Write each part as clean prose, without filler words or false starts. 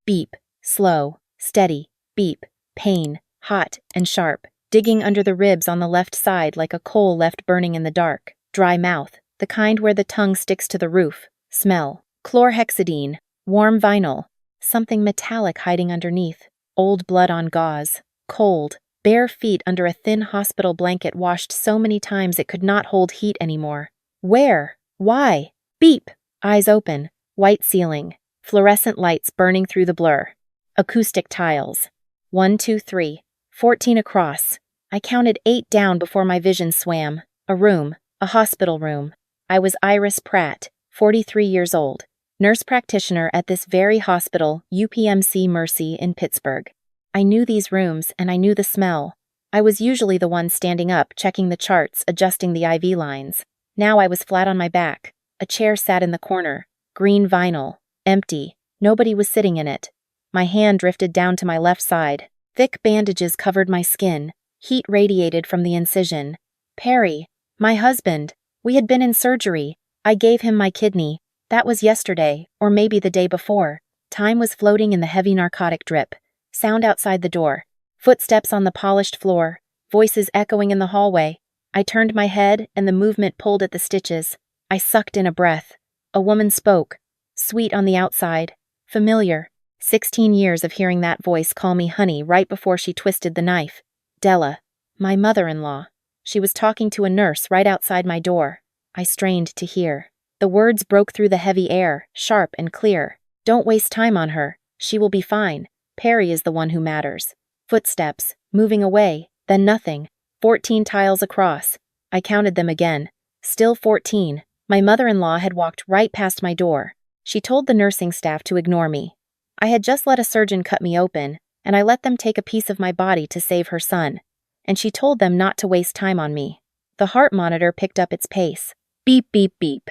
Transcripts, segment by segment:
Beep, slow, steady, beep, pain, hot and sharp, digging under the ribs on the left side like a coal left burning in the dark. Dry mouth, the kind where the tongue sticks to the roof. Smell, chlorhexidine, warm vinyl, something metallic hiding underneath. Old blood on gauze. Cold, bare feet under a thin hospital blanket washed so many times it could not hold heat anymore. Where? Why? Beep! Eyes open. White ceiling. Fluorescent lights burning through the blur. Acoustic tiles. 1, 2, 3. 14 across. I counted 8 down before my vision swam. A room. A hospital room. I was Iris Pratt, 43 years old. Nurse practitioner at this very hospital, UPMC Mercy in Pittsburgh. I knew these rooms and I knew the smell. I was usually the one standing up, checking the charts, adjusting the IV lines. Now I was flat on my back. A chair sat in the corner. Green vinyl. Empty. Nobody was sitting in it. My hand drifted down to my left side. Thick bandages covered my skin. Heat radiated from the incision. Perry, my husband. We had been in surgery. I gave him my kidney. That was yesterday, or maybe the day before. Time was floating in the heavy narcotic drip. Sound outside the door. Footsteps on the polished floor. Voices echoing in the hallway. I turned my head and the movement pulled at the stitches. I sucked in a breath. A woman spoke. Sweet on the outside. Familiar. 16 years of hearing that voice call me honey right before she twisted the knife. Della. My mother-in-law. She was talking to a nurse right outside my door. I strained to hear. The words broke through the heavy air, sharp and clear. Don't waste time on her. She will be fine. Perry is the one who matters. Footsteps, moving away, then nothing. 14 tiles across. I counted them again. Still 14. My mother-in-law had walked right past my door. She told the nursing staff to ignore me. I had just let a surgeon cut me open, and I let them take a piece of my body to save her son. And she told them not to waste time on me. The heart monitor picked up its pace. Beep, beep, beep.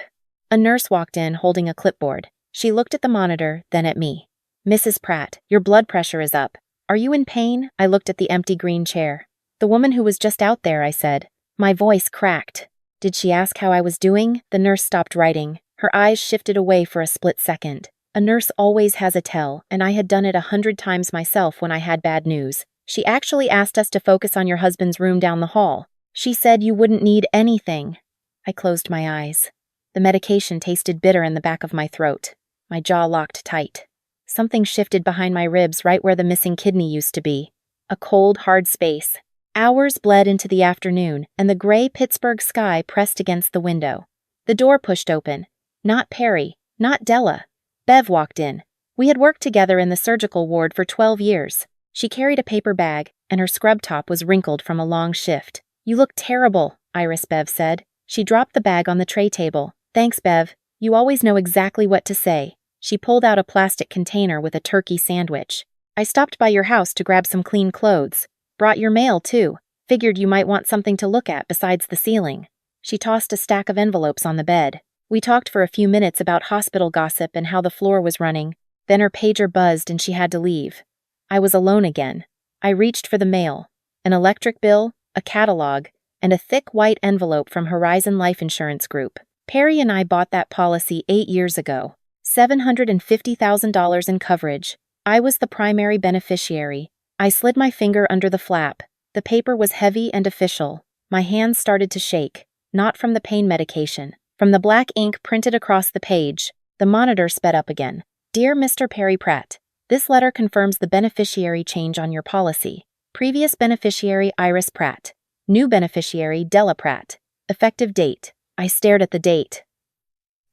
A nurse walked in holding a clipboard. She looked at the monitor, then at me. Mrs. Pratt, your blood pressure is up. Are you in pain? I looked at the empty green chair. The woman who was just out there, I said. My voice cracked. Did she ask how I was doing? The nurse stopped writing. Her eyes shifted away for a split second. A nurse always has a tell, and I had done it 100 times myself when I had bad news. She actually asked us to focus on your husband's room down the hall. She said you wouldn't need anything. I closed my eyes. The medication tasted bitter in the back of my throat. My jaw locked tight. Something shifted behind my ribs right where the missing kidney used to be. A cold, hard space. Hours bled into the afternoon, and the gray Pittsburgh sky pressed against the window. The door pushed open. Not Perry, not Della. Bev walked in. We had worked together in the surgical ward for 12 years. She carried a paper bag, and her scrub top was wrinkled from a long shift. You look terrible, Iris, Bev said. She dropped the bag on the tray table. Thanks, Bev. You always know exactly what to say. She pulled out a plastic container with a turkey sandwich. I stopped by your house to grab some clean clothes. Brought your mail, too. Figured you might want something to look at besides the ceiling. She tossed a stack of envelopes on the bed. We talked for a few minutes about hospital gossip and how the floor was running. Then her pager buzzed and she had to leave. I was alone again. I reached for the mail. An electric bill, a catalog, and a thick white envelope from Horizon Life Insurance Group. Perry and I bought that policy 8 years ago. $750,000 in coverage. I was the primary beneficiary. I slid my finger under the flap. The paper was heavy and official. My hands started to shake, not from the pain medication. From the black ink printed across the page, the monitor sped up again. Dear Mr. Perry Pratt, this letter confirms the beneficiary change on your policy. Previous beneficiary Iris Pratt. New beneficiary Della Pratt. Effective date. I stared at the date.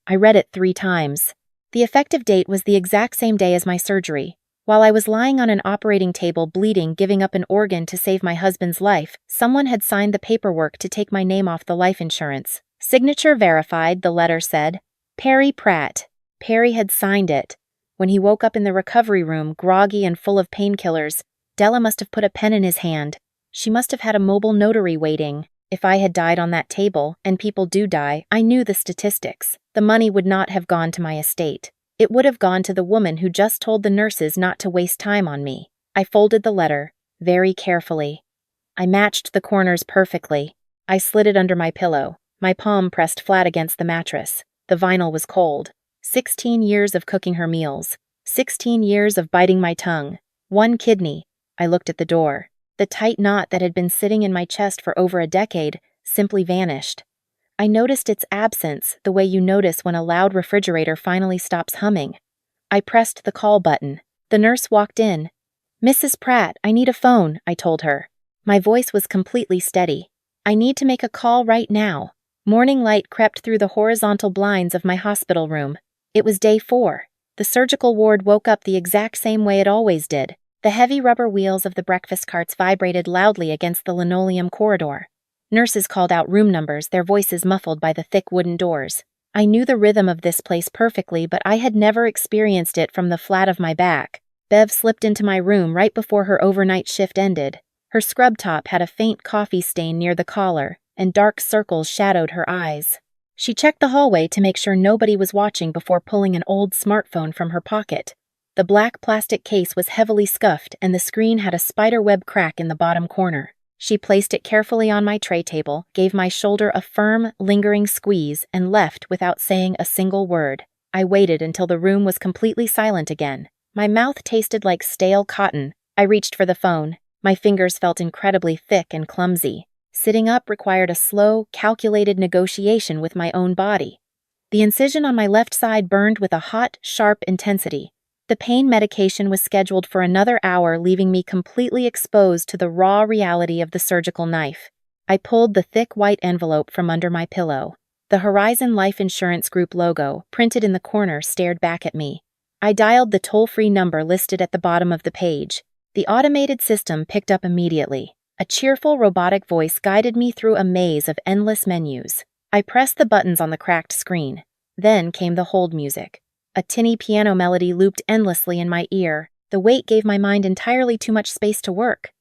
I read it 3 times. The effective date was the exact same day as my surgery. While I was lying on an operating table bleeding, giving up an organ to save my husband's life, someone had signed the paperwork to take my name off the life insurance. Signature verified, the letter said. Perry Pratt. Perry had signed it. When he woke up in the recovery room, groggy and full of painkillers, Della must have put a pen in his hand. She must have had a mobile notary waiting. If I had died on that table, and people do die, I knew the statistics. The money would not have gone to my estate. It would have gone to the woman who just told the nurses not to waste time on me. I folded the letter, very carefully. I matched the corners perfectly. I slid it under my pillow, my palm pressed flat against the mattress. The vinyl was cold. 16 years of cooking her meals. 16 years of biting my tongue. 1 kidney. I looked at the door. The tight knot that had been sitting in my chest for over a decade simply vanished. I noticed its absence the way you notice when a loud refrigerator finally stops humming. I pressed the call button. The nurse walked in. "Mrs. Pratt, I need a phone," I told her. My voice was completely steady. "I need to make a call right now." Morning light crept through the horizontal blinds of my hospital room. It was day 4. The surgical ward woke up the exact same way it always did. The heavy rubber wheels of the breakfast carts vibrated loudly against the linoleum corridor. Nurses called out room numbers, their voices muffled by the thick wooden doors. I knew the rhythm of this place perfectly, but I had never experienced it from the flat of my back. Bev slipped into my room right before her overnight shift ended. Her scrub top had a faint coffee stain near the collar, and dark circles shadowed her eyes. She checked the hallway to make sure nobody was watching before pulling an old smartphone from her pocket. The black plastic case was heavily scuffed, and the screen had a spiderweb crack in the bottom corner. She placed it carefully on my tray table, gave my shoulder a firm, lingering squeeze, and left without saying a single word. I waited until the room was completely silent again. My mouth tasted like stale cotton. I reached for the phone. My fingers felt incredibly thick and clumsy. Sitting up required a slow, calculated negotiation with my own body. The incision on my left side burned with a hot, sharp intensity. The pain medication was scheduled for another hour, leaving me completely exposed to the raw reality of the surgical knife. I pulled the thick white envelope from under my pillow. The Horizon Life Insurance Group logo, printed in the corner, stared back at me. I dialed the toll-free number listed at the bottom of the page. The automated system picked up immediately. A cheerful robotic voice guided me through a maze of endless menus. I pressed the buttons on the cracked screen. Then came the hold music. A tinny piano melody looped endlessly in my ear. The weight gave my mind entirely too much space to work.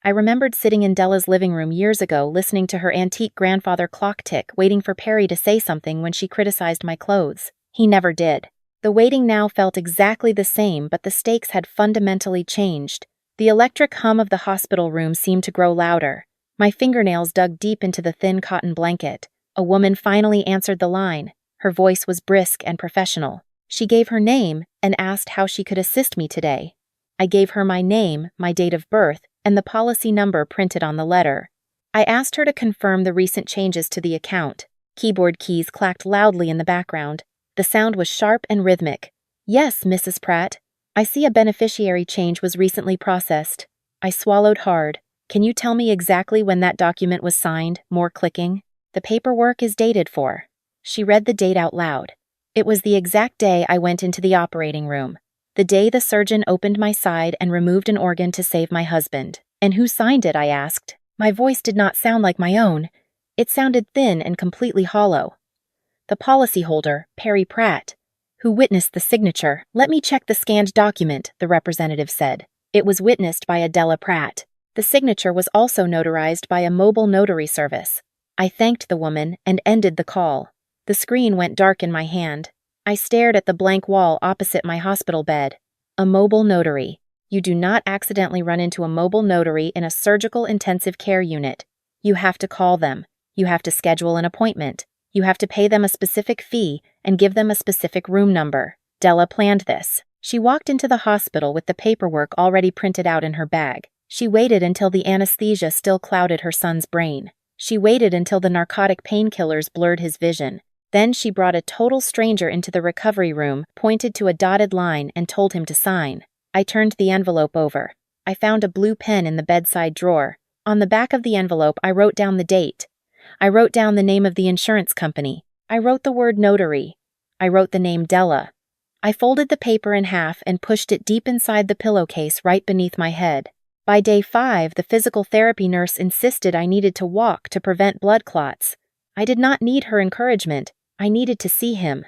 I remembered sitting in Della's living room years ago, listening to her antique grandfather clock tick, waiting for Perry to say something when she criticized my clothes. He never did. The waiting now felt exactly the same, but the stakes had fundamentally changed. The electric hum of the hospital room seemed to grow louder. My fingernails dug deep into the thin cotton blanket. A woman finally answered the line. Her voice was brisk and professional. She gave her name and asked how she could assist me today. I gave her my name, my date of birth, and the policy number printed on the letter. I asked her to confirm the recent changes to the account. Keyboard keys clacked loudly in the background. The sound was sharp and rhythmic. "Yes, Mrs. Pratt. I see a beneficiary change was recently processed." I swallowed hard. "Can you tell me exactly when that document was signed?" More clicking. "The paperwork is dated for." She read the date out loud. It was the exact day I went into the operating room. The day the surgeon opened my side and removed an organ to save my husband. "And who signed it?" I asked. My voice did not sound like my own. It sounded thin and completely hollow. "The policyholder, Perry Pratt." "Who witnessed the signature?" "Let me check the scanned document," the representative said. It was witnessed by Adela Pratt. The signature was also notarized by a mobile notary service. I thanked the woman and ended the call. The screen went dark in my hand. I stared at the blank wall opposite my hospital bed. A mobile notary. You do not accidentally run into a mobile notary in a surgical intensive care unit. You have to call them. You have to schedule an appointment. You have to pay them a specific fee and give them a specific room number. Della planned this. She walked into the hospital with the paperwork already printed out in her bag. She waited until the anesthesia still clouded her son's brain. She waited until the narcotic painkillers blurred his vision. Then she brought a total stranger into the recovery room, pointed to a dotted line, and told him to sign. I turned the envelope over. I found a blue pen in the bedside drawer. On the back of the envelope, I wrote down the date. I wrote down the name of the insurance company. I wrote the word notary. I wrote the name Della. I folded the paper in half and pushed it deep inside the pillowcase right beneath my head. By day 5, the physical therapy nurse insisted I needed to walk to prevent blood clots. I did not need her encouragement. I needed to see him.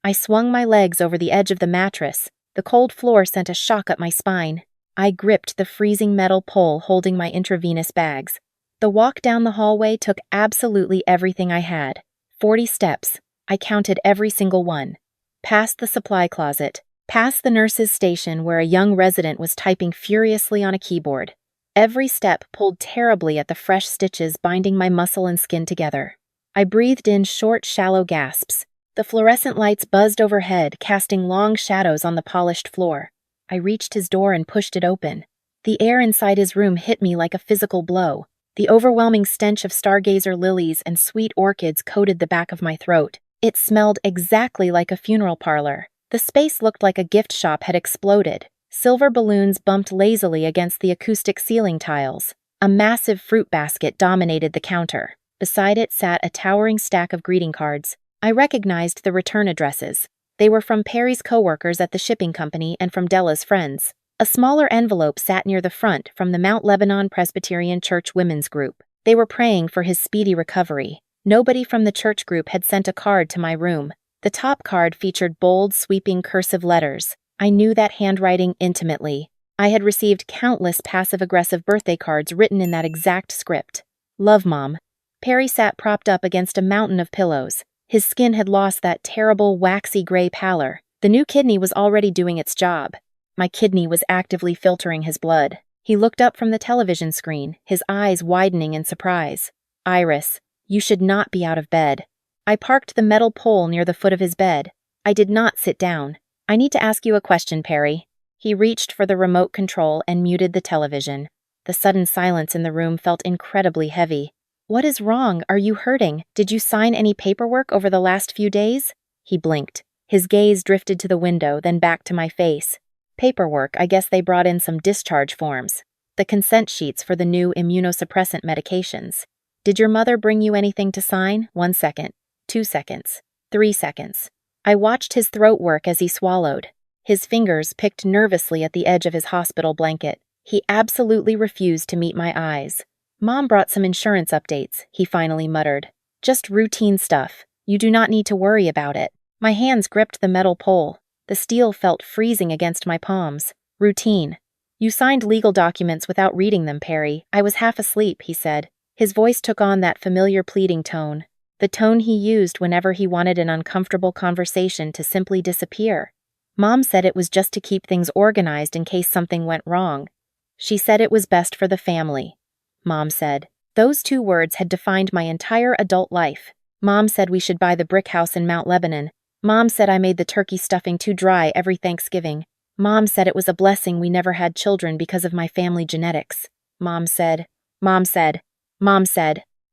I swung my legs over the edge of the mattress. The cold floor sent a shock up my spine. I gripped the freezing metal pole holding my intravenous bags. The walk down the hallway took absolutely everything I had. 40 steps. I counted every single one. Past the supply closet. Past the nurse's station where a young resident was typing furiously on a keyboard. Every step pulled terribly at the fresh stitches binding my muscle and skin together. I breathed in short, shallow gasps. The fluorescent lights buzzed overhead, casting long shadows on the polished floor. I reached his door and pushed it open. The air inside his room hit me like a physical blow. The overwhelming stench of stargazer lilies and sweet orchids coated the back of my throat. It smelled exactly like a funeral parlor. The space looked like a gift shop had exploded. Silver balloons bumped lazily against the acoustic ceiling tiles. A massive fruit basket dominated the counter. Beside it sat a towering stack of greeting cards. I recognized the return addresses. They were from Perry's coworkers at the shipping company and from Della's friends. A smaller envelope sat near the front from the Mount Lebanon Presbyterian Church Women's Group. They were praying for his speedy recovery. Nobody from the church group had sent a card to my room. The top card featured bold, sweeping cursive letters. I knew that handwriting intimately. I had received countless passive-aggressive birthday cards written in that exact script. Love, Mom. Perry sat propped up against a mountain of pillows. His skin had lost that terrible, waxy gray pallor. The new kidney was already doing its job. My kidney was actively filtering his blood. He looked up from the television screen, his eyes widening in surprise. Iris, you should not be out of bed. I parked the metal pole near the foot of his bed. I did not sit down. I need to ask you a question, Perry. He reached for the remote control and muted the television. The sudden silence in the room felt incredibly heavy. What is wrong? Are you hurting? Did you sign any paperwork over the last few days? He blinked. His gaze drifted to the window, then back to my face. Paperwork, I guess they brought in some discharge forms. The consent sheets for the new immunosuppressant medications. Did your mother bring you anything to sign? 1 second. 2 seconds. 3 seconds. I watched his throat work as he swallowed. His fingers picked nervously at the edge of his hospital blanket. He absolutely refused to meet my eyes. Mom brought some insurance updates, he finally muttered. Just routine stuff. You do not need to worry about it. My hands gripped the metal pole. The steel felt freezing against my palms. Routine. You signed legal documents without reading them, Perry. I was half asleep, he said. His voice took on that familiar pleading tone. The tone he used whenever he wanted an uncomfortable conversation to simply disappear. Mom said it was just to keep things organized in case something went wrong. She said it was best for the family. Mom said. Those 2 words had defined my entire adult life. Mom said we should buy the brick house in Mount Lebanon. Mom said I made the turkey stuffing too dry every Thanksgiving. Mom said it was a blessing we never had children because of my family genetics. Mom said.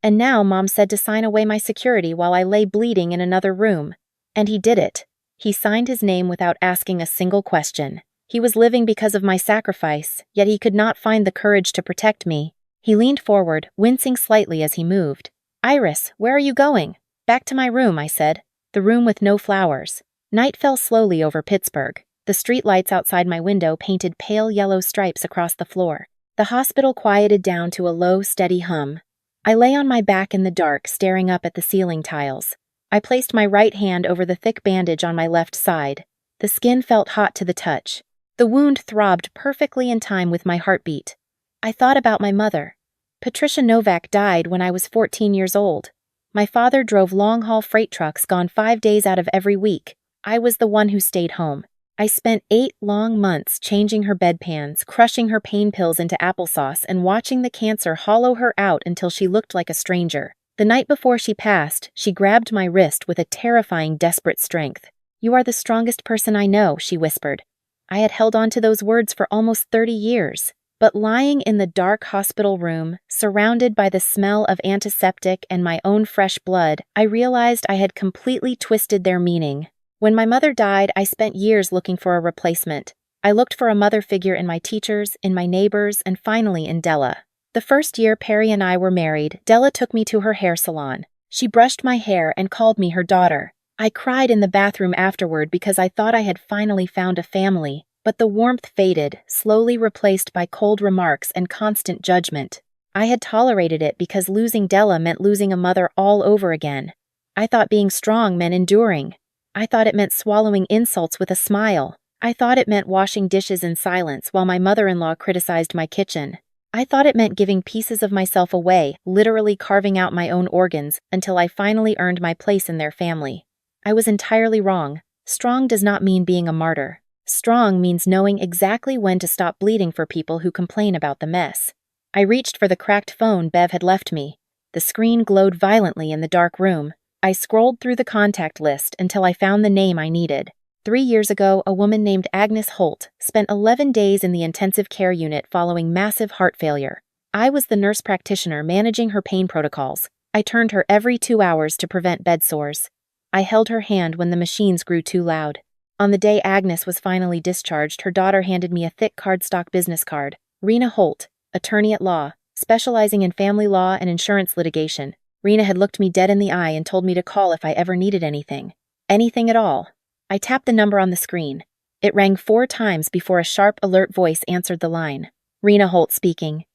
And now Mom said to sign away my security while I lay bleeding in another room. And he did it. He signed his name without asking a single question. He was living because of my sacrifice, yet he could not find the courage to protect me. He leaned forward, wincing slightly as he moved. Iris, where are you going? Back to my room, I said. The room with no flowers. Night fell slowly over Pittsburgh. The street lights outside my window painted pale yellow stripes across the floor. The hospital quieted down to a low, steady hum. I lay on my back in the dark, staring up at the ceiling tiles. I placed my right hand over the thick bandage on my left side. The skin felt hot to the touch. The wound throbbed perfectly in time with my heartbeat. I thought about my mother. Patricia Novak died when I was 14 years old. My father drove long-haul freight trucks gone 5 days out of every week. I was the one who stayed home. I spent 8 long months changing her bedpans, crushing her pain pills into applesauce, and watching the cancer hollow her out until she looked like a stranger. The night before she passed, she grabbed my wrist with a terrifying, desperate strength. You are the strongest person I know, she whispered. I had held on to those words for almost 30 years. But lying in the dark hospital room, surrounded by the smell of antiseptic and my own fresh blood, I realized I had completely twisted their meaning. When my mother died, I spent years looking for a replacement. I looked for a mother figure in my teachers, in my neighbors, and finally in Della. The first year Perry and I were married, Della took me to her hair salon. She brushed my hair and called me her daughter. I cried in the bathroom afterward because I thought I had finally found a family. But the warmth faded, slowly replaced by cold remarks and constant judgment. I had tolerated it because losing Della meant losing a mother all over again. I thought being strong meant enduring. I thought it meant swallowing insults with a smile. I thought it meant washing dishes in silence while my mother-in-law criticized my kitchen. I thought it meant giving pieces of myself away, literally carving out my own organs, until I finally earned my place in their family. I was entirely wrong. Strong does not mean being a martyr. Strong means knowing exactly when to stop bleeding for people who complain about the mess. I reached for the cracked phone Bev had left me. The screen glowed violently in the dark room. I scrolled through the contact list until I found the name I needed. 3 years ago, a woman named Agnes Holt spent 11 days in the intensive care unit following massive heart failure. I was the nurse practitioner managing her pain protocols. I turned her every 2 hours to prevent bed sores. I held her hand when the machines grew too loud. On the day Agnes was finally discharged, her daughter handed me a thick cardstock business card. Rena Holt, attorney at law, specializing in family law and insurance litigation. Rena had looked me dead in the eye and told me to call if I ever needed anything. Anything at all. I tapped the number on the screen. It rang 4 times before a sharp, alert voice answered the line. Rena Holt speaking.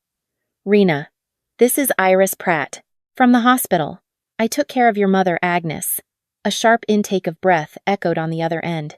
Rena, this is Iris Pratt. From the hospital. I took care of your mother, Agnes. A sharp intake of breath echoed on the other end.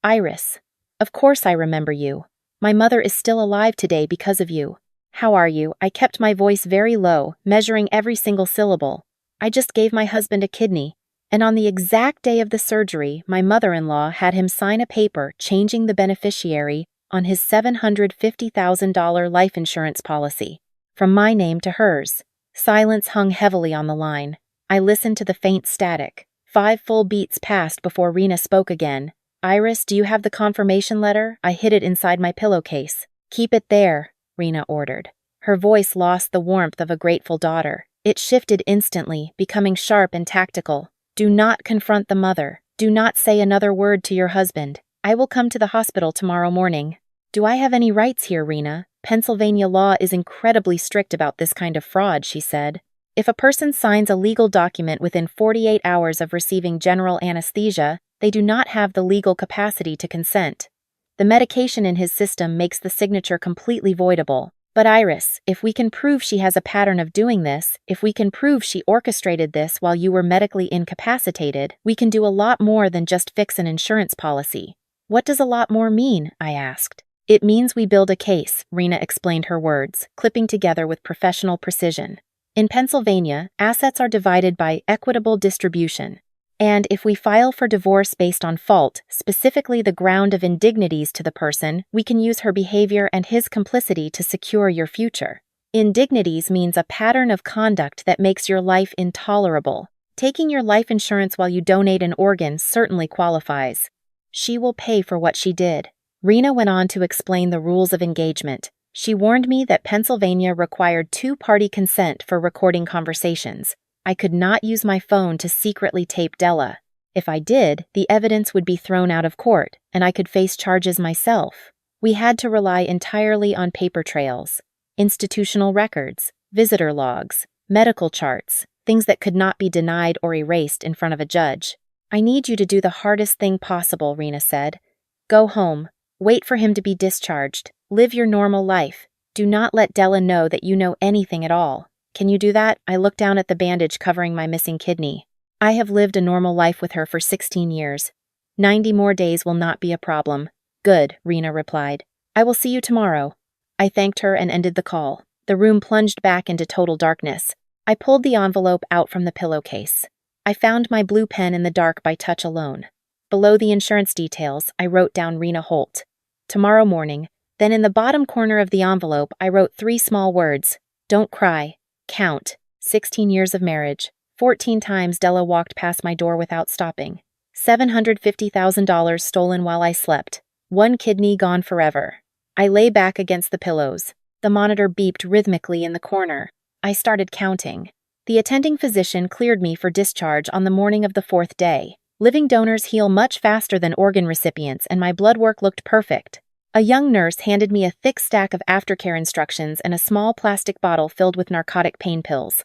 Iris. Of course I remember you. My mother is still alive today because of you. How are you? I kept my voice very low, measuring every single syllable. I just gave my husband a kidney, and on the exact day of the surgery, my mother-in-law had him sign a paper changing the beneficiary on his $750,000 life insurance policy, from my name to hers. Silence hung heavily on the line. I listened to the faint static. 5 full beats passed before Rena spoke again. Iris, do you have the confirmation letter? I hid it inside my pillowcase. Keep it there, Rena ordered. Her voice lost the warmth of a grateful daughter. It shifted instantly, becoming sharp and tactical. Do not confront the mother. Do not say another word to your husband. I will come to the hospital tomorrow morning. Do I have any rights here, Rena? Pennsylvania law is incredibly strict about this kind of fraud, she said. If a person signs a legal document within 48 hours of receiving general anesthesia, they do not have the legal capacity to consent. The medication in his system makes the signature completely voidable. But Iris, if we can prove she has a pattern of doing this, if we can prove she orchestrated this while you were medically incapacitated, we can do a lot more than just fix an insurance policy. What does a lot more mean? I asked. It means we build a case, Rena explained her words, clipping together with professional precision. In Pennsylvania, assets are divided by equitable distribution. And if we file for divorce based on fault, specifically the ground of indignities to the person, we can use her behavior and his complicity to secure your future. Indignities means a pattern of conduct that makes your life intolerable. Taking your life insurance while you donate an organ certainly qualifies. She will pay for what she did. Rena went on to explain the rules of engagement. She warned me that Pennsylvania required 2-party consent for recording conversations. I could not use my phone to secretly tape Della. If I did, the evidence would be thrown out of court, and I could face charges myself. We had to rely entirely on paper trails, institutional records, visitor logs, medical charts, things that could not be denied or erased in front of a judge. I need you to do the hardest thing possible, Rena said. Go home. Wait for him to be discharged. Live your normal life. Do not let Della know that you know anything at all. Can you do that? I looked down at the bandage covering my missing kidney. I have lived a normal life with her for 16 years. 90 more days will not be a problem. Good, Rena replied. I will see you tomorrow. I thanked her and ended the call. The room plunged back into total darkness. I pulled the envelope out from the pillowcase. I found my blue pen in the dark by touch alone. Below the insurance details, I wrote down Rena Holt. Tomorrow morning. Then in the bottom corner of the envelope, I wrote 3 small words. Don't cry. Count. 16 years of marriage. 14 times Della walked past my door without stopping. $750,000 stolen while I slept. 1 kidney gone forever. I lay back against the pillows. The monitor beeped rhythmically in the corner. I started counting. The attending physician cleared me for discharge on the morning of the 4th day. Living donors heal much faster than organ recipients, and my blood work looked perfect. A young nurse handed me a thick stack of aftercare instructions and a small plastic bottle filled with narcotic pain pills.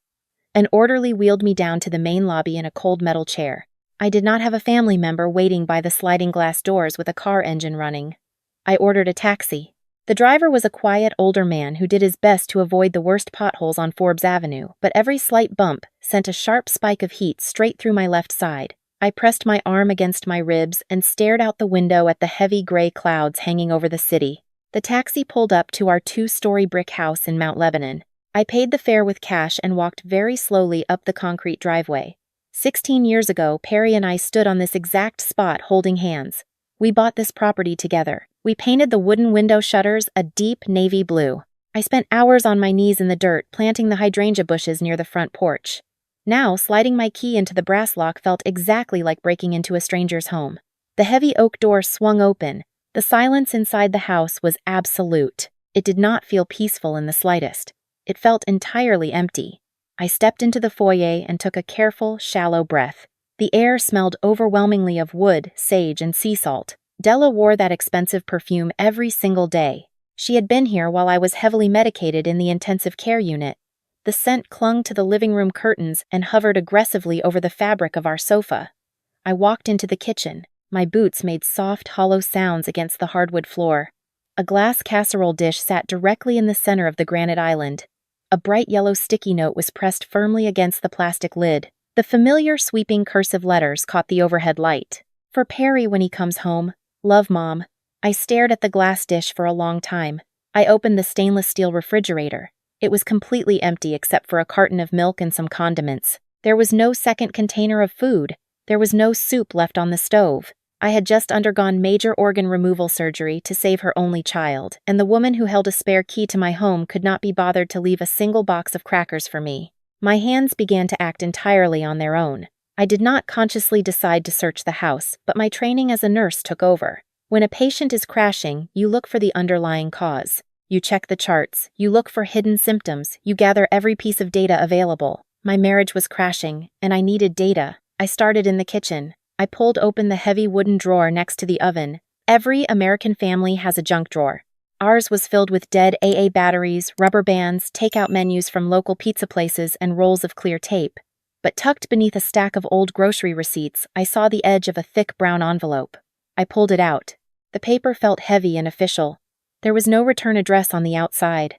An orderly wheeled me down to the main lobby in a cold metal chair. I did not have a family member waiting by the sliding glass doors with a car engine running. I ordered a taxi. The driver was a quiet older man who did his best to avoid the worst potholes on Forbes Avenue, but every slight bump sent a sharp spike of heat straight through my left side. I pressed my arm against my ribs and stared out the window at the heavy gray clouds hanging over the city. The taxi pulled up to our 2-story brick house in Mount Lebanon. I paid the fare with cash and walked very slowly up the concrete driveway. 16 years ago, Perry and I stood on this exact spot holding hands. We bought this property together. We painted the wooden window shutters a deep navy blue. I spent hours on my knees in the dirt planting the hydrangea bushes near the front porch. Now, sliding my key into the brass lock felt exactly like breaking into a stranger's home. The heavy oak door swung open. The silence inside the house was absolute. It did not feel peaceful in the slightest. It felt entirely empty. I stepped into the foyer and took a careful, shallow breath. The air smelled overwhelmingly of wood, sage, and sea salt. Della wore that expensive perfume every single day. She had been here while I was heavily medicated in the intensive care unit. The scent clung to the living room curtains and hovered aggressively over the fabric of our sofa. I walked into the kitchen. My boots made soft, hollow sounds against the hardwood floor. A glass casserole dish sat directly in the center of the granite island. A bright yellow sticky note was pressed firmly against the plastic lid. The familiar sweeping cursive letters caught the overhead light. For Perry when he comes home. Love, Mom. I stared at the glass dish for a long time. I opened the stainless steel refrigerator. It was completely empty except for a carton of milk and some condiments. There was no second container of food. There was no soup left on the stove. I had just undergone major organ removal surgery to save her only child, and the woman who held a spare key to my home could not be bothered to leave a single box of crackers for me. My hands began to act entirely on their own. I did not consciously decide to search the house, but my training as a nurse took over. When a patient is crashing, you look for the underlying cause. You check the charts, you look for hidden symptoms, you gather every piece of data available. My marriage was crashing, and I needed data. I started in the kitchen. I pulled open the heavy wooden drawer next to the oven. Every American family has a junk drawer. Ours was filled with dead AA batteries, rubber bands, takeout menus from local pizza places, and rolls of clear tape. But tucked beneath a stack of old grocery receipts, I saw the edge of a thick brown envelope. I pulled it out. The paper felt heavy and official. There was no return address on the outside.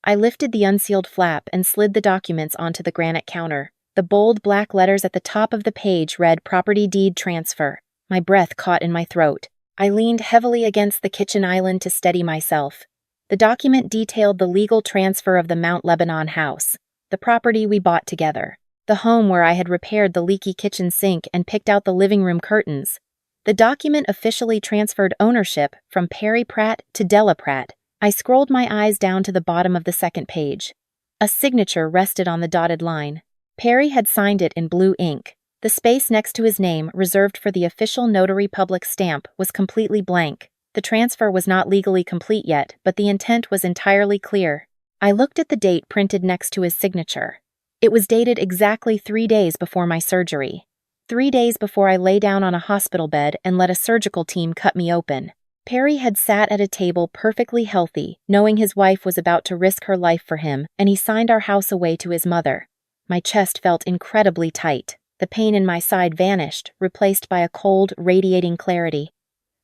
I lifted the unsealed flap and slid the documents onto the granite counter. The bold black letters at the top of the page read Property Deed Transfer. My breath caught in my throat. I leaned heavily against the kitchen island to steady myself. The document detailed the legal transfer of the Mount Lebanon house, the property we bought together, the home where I had repaired the leaky kitchen sink and picked out the living room curtains. The document officially transferred ownership from Perry Pratt to Della Pratt. I scrolled my eyes down to the bottom of the second page. A signature rested on the dotted line. Perry had signed it in blue ink. The space next to his name, reserved for the official notary public stamp, was completely blank. The transfer was not legally complete yet, but the intent was entirely clear. I looked at the date printed next to his signature. It was dated exactly 3 days before my surgery. 3 days before I lay down on a hospital bed and let a surgical team cut me open. Perry had sat at a table perfectly healthy, knowing his wife was about to risk her life for him, and he signed our house away to his mother. My chest felt incredibly tight. The pain in my side vanished, replaced by a cold, radiating clarity.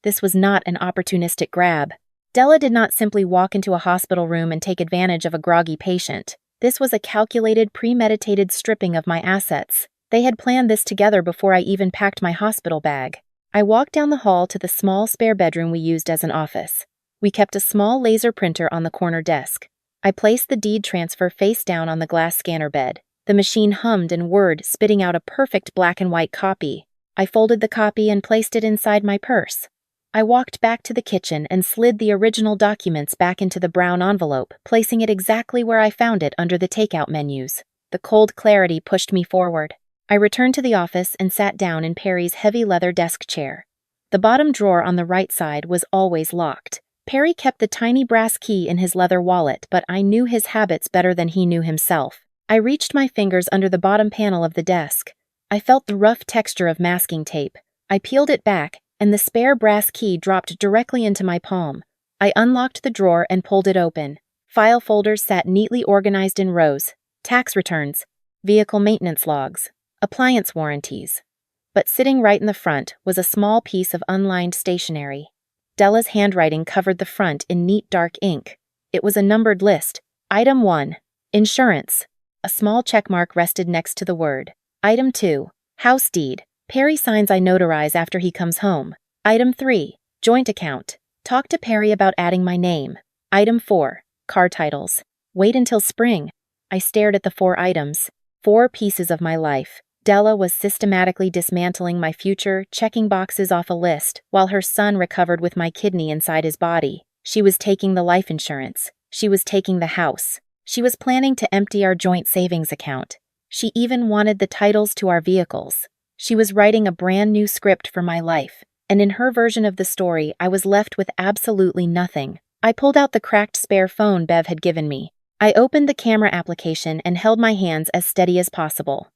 This was not an opportunistic grab. Della did not simply walk into a hospital room and take advantage of a groggy patient. This was a calculated, premeditated stripping of my assets. They had planned this together before I even packed my hospital bag. I walked down the hall to the small spare bedroom we used as an office. We kept a small laser printer on the corner desk. I placed the deed transfer face down on the glass scanner bed. The machine hummed and whirred, spitting out a perfect black and white copy. I folded the copy and placed it inside my purse. I walked back to the kitchen and slid the original documents back into the brown envelope, placing it exactly where I found it under the takeout menus. The cold clarity pushed me forward. I returned to the office and sat down in Perry's heavy leather desk chair. The bottom drawer on the right side was always locked. Perry kept the tiny brass key in his leather wallet, but I knew his habits better than he knew himself. I reached my fingers under the bottom panel of the desk. I felt the rough texture of masking tape. I peeled it back, and the spare brass key dropped directly into my palm. I unlocked the drawer and pulled it open. File folders sat neatly organized in rows. Tax returns, vehicle maintenance logs, appliance warranties. But sitting right in the front was a small piece of unlined stationery. Della's handwriting covered the front in neat dark ink. It was a numbered list. Item 1, Insurance. A small checkmark rested next to the word. Item 2, House Deed. Perry signs I notarize after he comes home. Item 3, Joint Account. Talk to Perry about adding my name. Item 4, Car Titles. Wait until spring. I stared at the 4 items. 4 pieces of my life. Della was systematically dismantling my future, checking boxes off a list, while her son recovered with my kidney inside his body. She was taking the life insurance. She was taking the house. She was planning to empty our joint savings account. She even wanted the titles to our vehicles. She was writing a brand new script for my life, and in her version of the story, I was left with absolutely nothing. I pulled out the cracked spare phone Bev had given me. I opened the camera application and held my hands as steady as possible.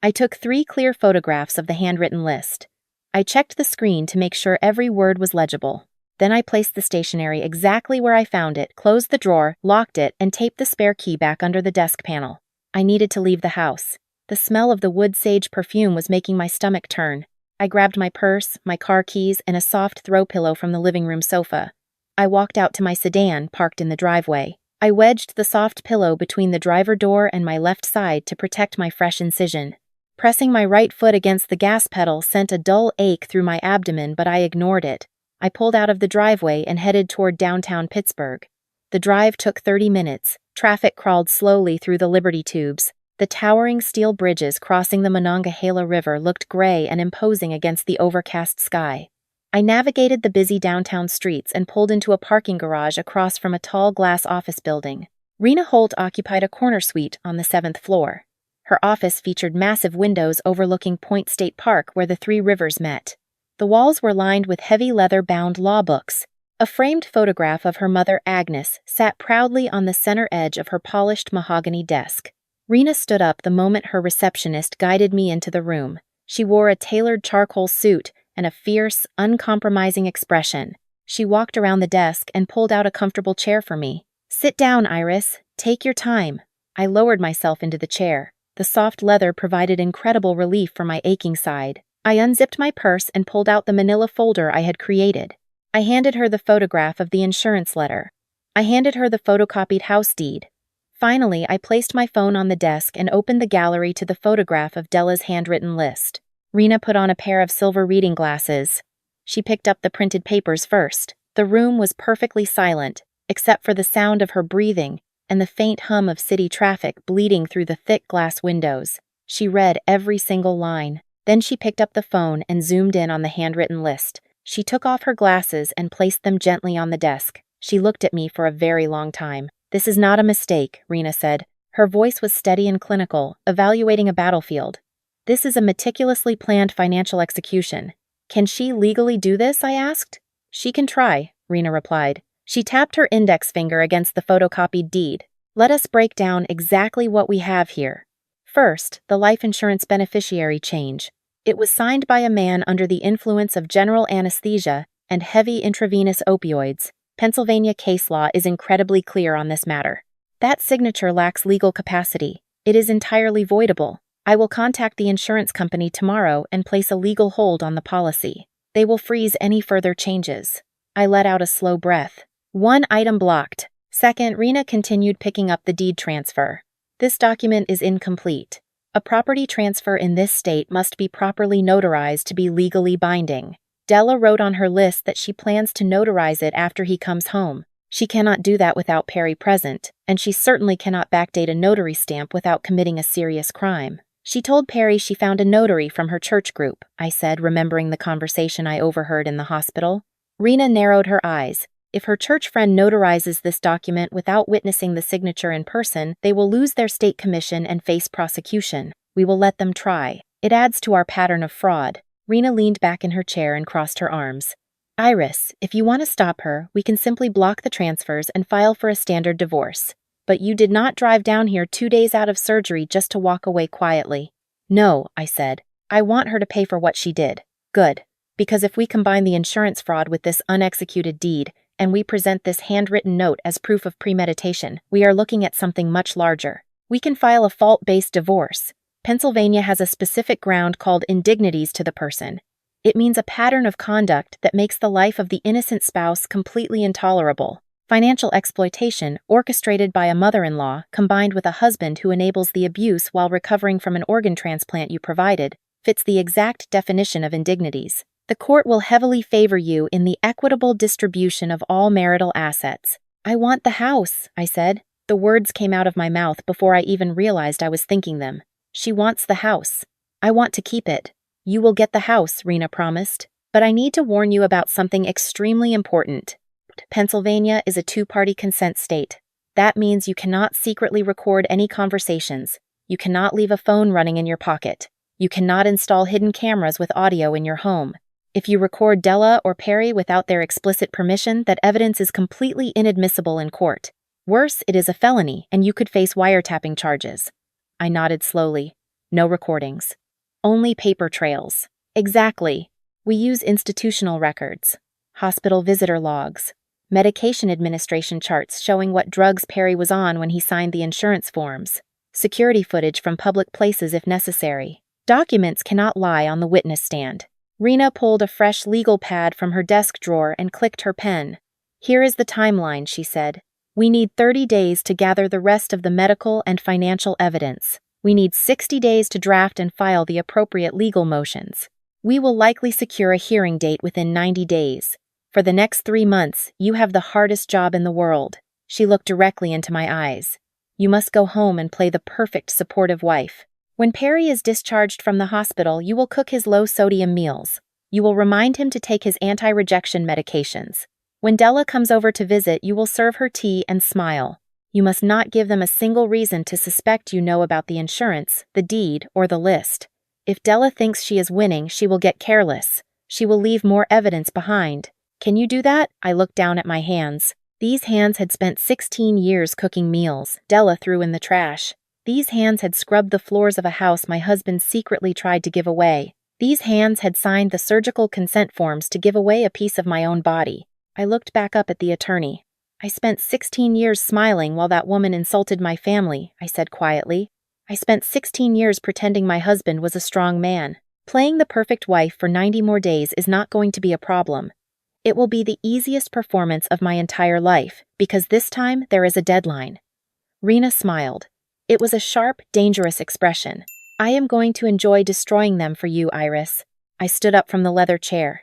I took 3 clear photographs of the handwritten list. I checked the screen to make sure every word was legible. Then I placed the stationery exactly where I found it, closed the drawer, locked it, and taped the spare key back under the desk panel. I needed to leave the house. The smell of the wood sage perfume was making my stomach turn. I grabbed my purse, my car keys, and a soft throw pillow from the living room sofa. I walked out to my sedan, parked in the driveway. I wedged the soft pillow between the driver door and my left side to protect my fresh incision. Pressing my right foot against the gas pedal sent a dull ache through my abdomen, but I ignored it. I pulled out of the driveway and headed toward downtown Pittsburgh. The drive took 30 minutes. Traffic crawled slowly through the Liberty tubes. The towering steel bridges crossing the Monongahela River looked gray and imposing against the overcast sky. I navigated the busy downtown streets and pulled into a parking garage across from a tall glass office building. Rena Holt occupied a corner suite on the 7th floor. Her office featured massive windows overlooking Point State Park where the 3 rivers met. The walls were lined with heavy leather-bound law books. A framed photograph of her mother, Agnes, sat proudly on the center edge of her polished mahogany desk. Rena stood up the moment her receptionist guided me into the room. She wore a tailored charcoal suit and a fierce, uncompromising expression. She walked around the desk and pulled out a comfortable chair for me. "Sit down, Iris. Take your time." I lowered myself into the chair. The soft leather provided incredible relief for my aching side. I unzipped my purse and pulled out the manila folder I had created. I handed her the photograph of the insurance letter. I handed her the photocopied house deed. Finally, I placed my phone on the desk and opened the gallery to the photograph of Della's handwritten list. Rena put on a pair of silver reading glasses. She picked up the printed papers first. The room was perfectly silent, except for the sound of her breathing and the faint hum of city traffic bleeding through the thick glass windows. She read every single line. Then she picked up the phone and zoomed in on the handwritten list. She took off her glasses and placed them gently on the desk. She looked at me for a very long time. "This is not a mistake," Rena said. Her voice was steady and clinical, evaluating a battlefield. "This is a meticulously planned financial execution." "Can she legally do this?" I asked. "She can try," Rena replied. She tapped her index finger against the photocopied deed. "Let us break down exactly what we have here. First, the life insurance beneficiary change. It was signed by a man under the influence of general anesthesia and heavy intravenous opioids. Pennsylvania case law is incredibly clear on this matter. That signature lacks legal capacity. It is entirely voidable. I will contact the insurance company tomorrow and place a legal hold on the policy. They will freeze any further changes." I let out a slow breath. "1 item blocked." Second, Rena continued picking up the deed transfer. "This document is incomplete. A property transfer in this state must be properly notarized to be legally binding. Della wrote on her list that she plans to notarize it after he comes home. She cannot do that without Perry present, and she certainly cannot backdate a notary stamp without committing a serious crime. She told Perry she found a notary from her church group," I said, remembering the conversation I overheard in the hospital. Rena narrowed her eyes. "If her church friend notarizes this document without witnessing the signature in person, they will lose their state commission and face prosecution. We will let them try. It adds to our pattern of fraud." Rena leaned back in her chair and crossed her arms. "Iris, if you want to stop her, we can simply block the transfers and file for a standard divorce. But you did not drive down here 2 days out of surgery just to walk away quietly." "No," I said. "I want her to pay for what she did." "Good. Because if we combine the insurance fraud with this unexecuted deed, and we present this handwritten note as proof of premeditation, we are looking at something much larger. We can file a fault-based divorce. Pennsylvania has a specific ground called indignities to the person. It means a pattern of conduct that makes the life of the innocent spouse completely intolerable. Financial exploitation, orchestrated by a mother-in-law, combined with a husband who enables the abuse while recovering from an organ transplant you provided, fits the exact definition of indignities. The court will heavily favor you in the equitable distribution of all marital assets." "I want the house," I said. The words came out of my mouth before I even realized I was thinking them. "She wants the house. I want to keep it." "You will get the house," Rena promised. "But I need to warn you about something extremely important. Pennsylvania is a 2-party consent state. That means you cannot secretly record any conversations. You cannot leave a phone running in your pocket. You cannot install hidden cameras with audio in your home. If you record Della or Perry without their explicit permission, that evidence is completely inadmissible in court. Worse, it is a felony, and you could face wiretapping charges. I nodded slowly. No recordings. Only paper trails. Exactly. We use institutional records, hospital visitor logs, medication administration charts showing what drugs Perry was on when he signed the insurance forms, security footage from public places if necessary. Documents cannot lie on the witness stand. Rena pulled a fresh legal pad from her desk drawer and clicked her pen. Here is the timeline, she said. We need 30 days to gather the rest of the medical and financial evidence. We need 60 days to draft and file the appropriate legal motions. We will likely secure a hearing date within 90 days. For the next 3 months, you have the hardest job in the world. She looked directly into my eyes. You must go home and play the perfect supportive wife. When Perry is discharged from the hospital, you will cook his low-sodium meals. You will remind him to take his anti-rejection medications. When Della comes over to visit, you will serve her tea and smile. You must not give them a single reason to suspect you know about the insurance, the deed, or the list. If Della thinks she is winning, she will get careless. She will leave more evidence behind. Can you do that? I looked down at my hands. These hands had spent 16 years cooking meals Della threw in the trash. These hands had scrubbed the floors of a house my husband secretly tried to give away. These hands had signed the surgical consent forms to give away a piece of my own body. I looked back up at the attorney. I spent 16 years smiling while that woman insulted my family, I said quietly. I spent 16 years pretending my husband was a strong man. Playing the perfect wife for 90 more days is not going to be a problem. It will be the easiest performance of my entire life, because this time there is a deadline. Rena smiled. It was a sharp, dangerous expression. I am going to enjoy destroying them for you, Iris. I stood up from the leather chair.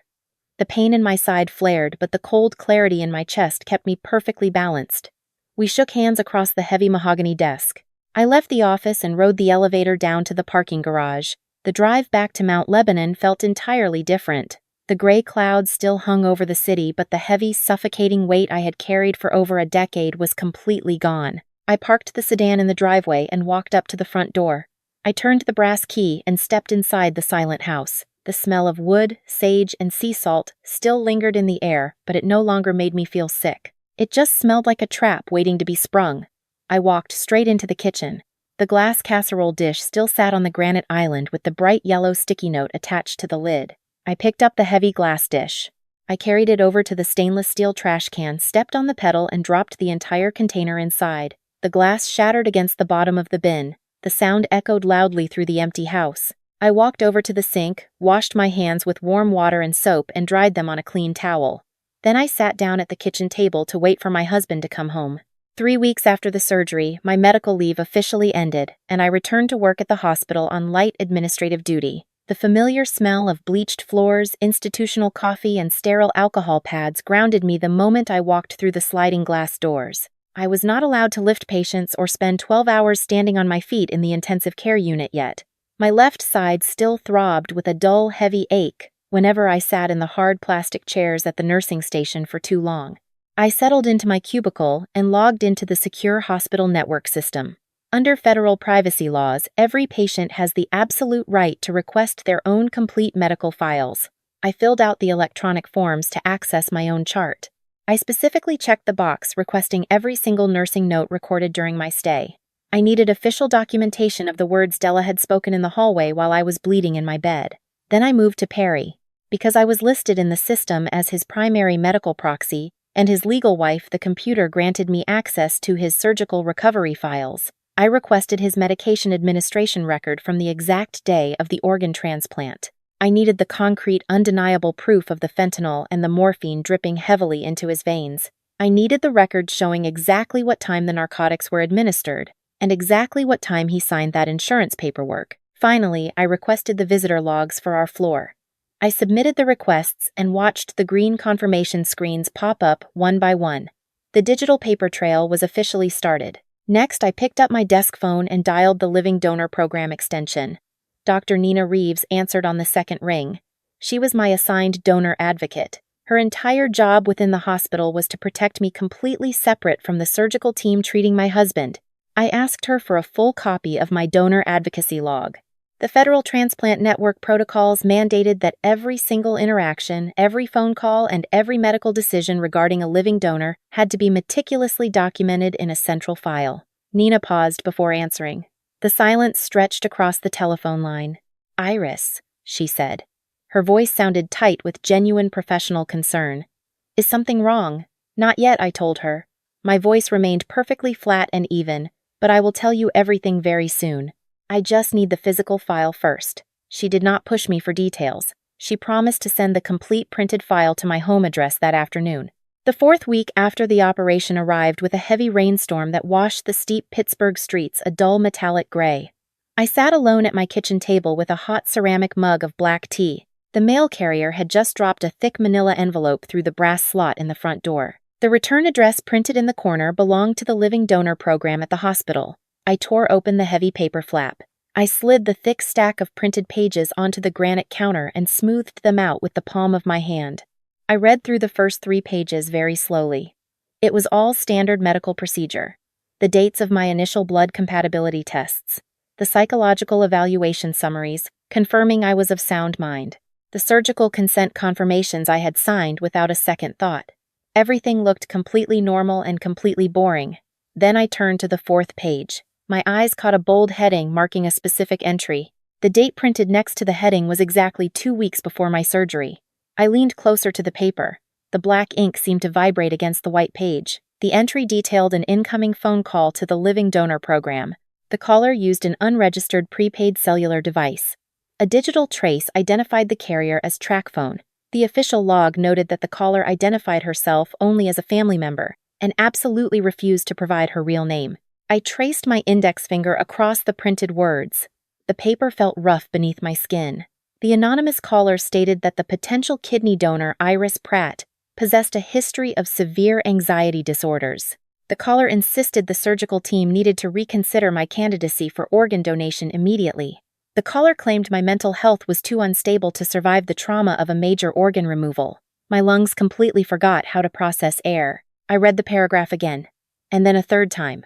The pain in my side flared, but the cold clarity in my chest kept me perfectly balanced. We shook hands across the heavy mahogany desk. I left the office and rode the elevator down to the parking garage. The drive back to Mount Lebanon felt entirely different. The gray clouds still hung over the city, but the heavy, suffocating weight I had carried for over a decade was completely gone. I parked the sedan in the driveway and walked up to the front door. I turned the brass key and stepped inside the silent house. The smell of wood, sage, and sea salt still lingered in the air, but it no longer made me feel sick. It just smelled like a trap waiting to be sprung. I walked straight into the kitchen. The glass casserole dish still sat on the granite island with the bright yellow sticky note attached to the lid. I picked up the heavy glass dish. I carried it over to the stainless steel trash can, stepped on the pedal, and dropped the entire container inside. The glass shattered against the bottom of the bin. The sound echoed loudly through the empty house. I walked over to the sink, washed my hands with warm water and soap, and dried them on a clean towel. Then I sat down at the kitchen table to wait for my husband to come home. 3 weeks after the surgery, my medical leave officially ended, and I returned to work at the hospital on light administrative duty. The familiar smell of bleached floors, institutional coffee, and sterile alcohol pads grounded me the moment I walked through the sliding glass doors. I was not allowed to lift patients or spend 12 hours standing on my feet in the intensive care unit yet. My left side still throbbed with a dull, heavy ache whenever I sat in the hard plastic chairs at the nursing station for too long. I settled into my cubicle and logged into the secure hospital network system. Under federal privacy laws, every patient has the absolute right to request their own complete medical files. I filled out the electronic forms to access my own chart. I specifically checked the box requesting every single nursing note recorded during my stay. I needed official documentation of the words Della had spoken in the hallway while I was bleeding in my bed. Then I moved to Perry. Because I was listed in the system as his primary medical proxy, and his legal wife, the computer granted me access to his surgical recovery files. I requested his medication administration record from the exact day of the organ transplant. I needed the concrete, undeniable proof of the fentanyl and the morphine dripping heavily into his veins. I needed the records showing exactly what time the narcotics were administered, and exactly what time he signed that insurance paperwork. Finally, I requested the visitor logs for our floor. I submitted the requests and watched the green confirmation screens pop up one by one. The digital paper trail was officially started. Next, I picked up my desk phone and dialed the Living Donor Program extension. Dr. Nina Reeves answered on the second ring. She was my assigned donor advocate. Her entire job within the hospital was to protect me completely separate from the surgical team treating my husband. I asked her for a full copy of my donor advocacy log. The Federal Transplant Network protocols mandated that every single interaction, every phone call, and every medical decision regarding a living donor had to be meticulously documented in a central file. Nina paused before answering. The silence stretched across the telephone line. "Iris," she said. Her voice sounded tight with genuine professional concern. "Is something wrong?" "Not yet," I told her. My voice remained perfectly flat and even, but I will tell you everything very soon. I just need the physical file first. She did not push me for details. She promised to send the complete printed file to my home address that afternoon. The 4th week after the operation arrived with a heavy rainstorm that washed the steep Pittsburgh streets a dull metallic gray. I sat alone at my kitchen table with a hot ceramic mug of black tea. The mail carrier had just dropped a thick manila envelope through the brass slot in the front door. The return address printed in the corner belonged to the living donor program at the hospital. I tore open the heavy paper flap. I slid the thick stack of printed pages onto the granite counter and smoothed them out with the palm of my hand. I read through the first 3 pages very slowly. It was all standard medical procedure. The dates of my initial blood compatibility tests. The psychological evaluation summaries, confirming I was of sound mind. The surgical consent confirmations I had signed without a second thought. Everything looked completely normal and completely boring. Then I turned to the 4th page. My eyes caught a bold heading marking a specific entry. The date printed next to the heading was exactly 2 weeks before my surgery. I leaned closer to the paper. The black ink seemed to vibrate against the white page. The entry detailed an incoming phone call to the living donor program. The caller used an unregistered prepaid cellular device. A digital trace identified the carrier as TrackPhone. The official log noted that the caller identified herself only as a family member and absolutely refused to provide her real name. I traced my index finger across the printed words. The paper felt rough beneath my skin. The anonymous caller stated that the potential kidney donor, Iris Pratt, possessed a history of severe anxiety disorders. The caller insisted the surgical team needed to reconsider my candidacy for organ donation immediately. The caller claimed my mental health was too unstable to survive the trauma of a major organ removal. My lungs completely forgot how to process air. I read the paragraph again, and then a 3rd time.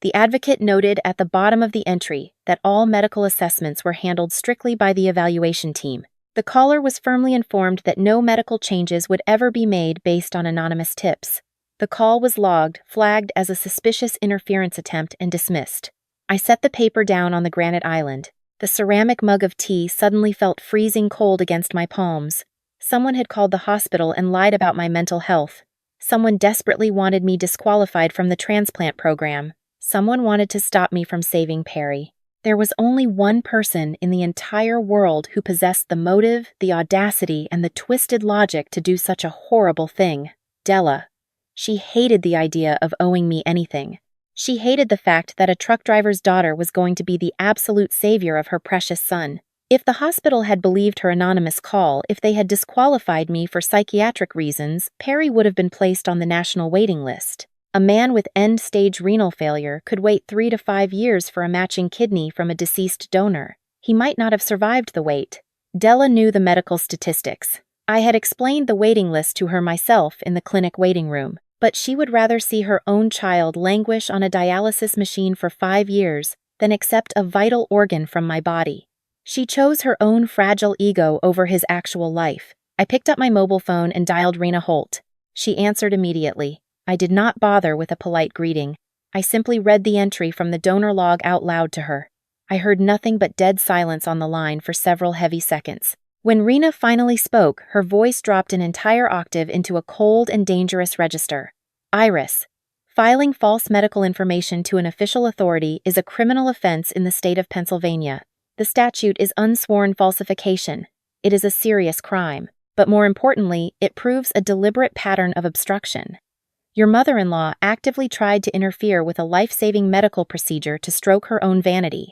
The advocate noted at the bottom of the entry that all medical assessments were handled strictly by the evaluation team. The caller was firmly informed that no medical changes would ever be made based on anonymous tips. The call was logged, flagged as a suspicious interference attempt, and dismissed. I set the paper down on the granite island. The ceramic mug of tea suddenly felt freezing cold against my palms. Someone had called the hospital and lied about my mental health. Someone desperately wanted me disqualified from the transplant program. Someone wanted to stop me from saving Perry. There was only one person in the entire world who possessed the motive, the audacity, and the twisted logic to do such a horrible thing. Della. She hated the idea of owing me anything. She hated the fact that a truck driver's daughter was going to be the absolute savior of her precious son. If the hospital had believed her anonymous call, if they had disqualified me for psychiatric reasons, Perry would have been placed on the national waiting list. A man with end-stage renal failure could wait 3 to 5 years for a matching kidney from a deceased donor. He might not have survived the wait. Della knew the medical statistics. I had explained the waiting list to her myself in the clinic waiting room, but she would rather see her own child languish on a dialysis machine for 5 years than accept a vital organ from my body. She chose her own fragile ego over his actual life. I picked up my mobile phone and dialed Rena Holt. She answered immediately. I did not bother with a polite greeting. I simply read the entry from the donor log out loud to her. I heard nothing but dead silence on the line for several heavy seconds. When Rena finally spoke, her voice dropped an entire octave into a cold and dangerous register. Iris. Filing false medical information to an official authority is a criminal offense in the state of Pennsylvania. The statute is unsworn falsification. It is a serious crime. But more importantly, it proves a deliberate pattern of obstruction. Your mother-in-law actively tried to interfere with a life-saving medical procedure to stroke her own vanity.